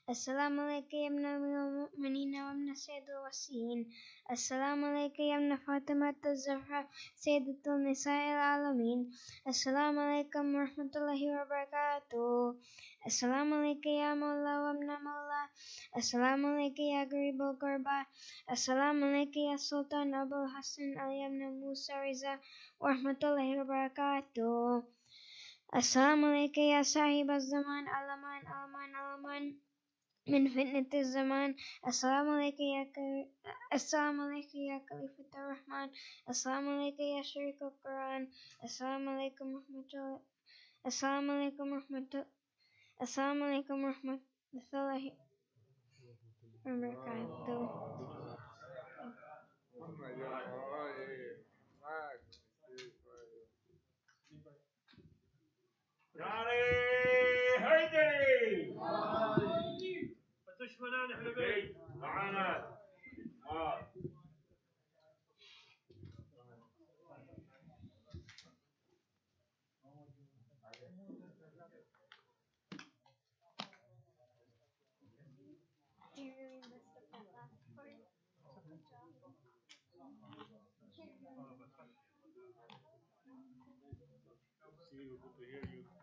Assalamu alaikum ya Ibn al-Mu'mineen wa Ibn Sayyid al-Wasin. Assalamu alaikum ya Ibn Fatima al-Zahra Sayyidat al-Nisa al-Alamin. Assalamu alaikum wa rahmatullahi wa barakatuh. Assalamu alaikum ya Mawla wa Ibn Mawla. Assalamu alaikum ya Garib al-Ghurba. Assalamu alaikum ya Sultan Abu Hassan Ali ibn Musa Riza wa rahmatullahi wa barakatuh. السلام عليك يا صاحب الزمان الأمان الأمان الأمان من فتنة الزمان السلام عليك السلام عليك يا خليفة الرحمن السلام عليك يا شريك القرآن السلام عليكم ورحمة الله Assalamu alaikum warahmatullahi wabarakatuh. ناري هيدري دشمنان احنا بيت معانا You really messed up that last part. Good job. See, good to hear you.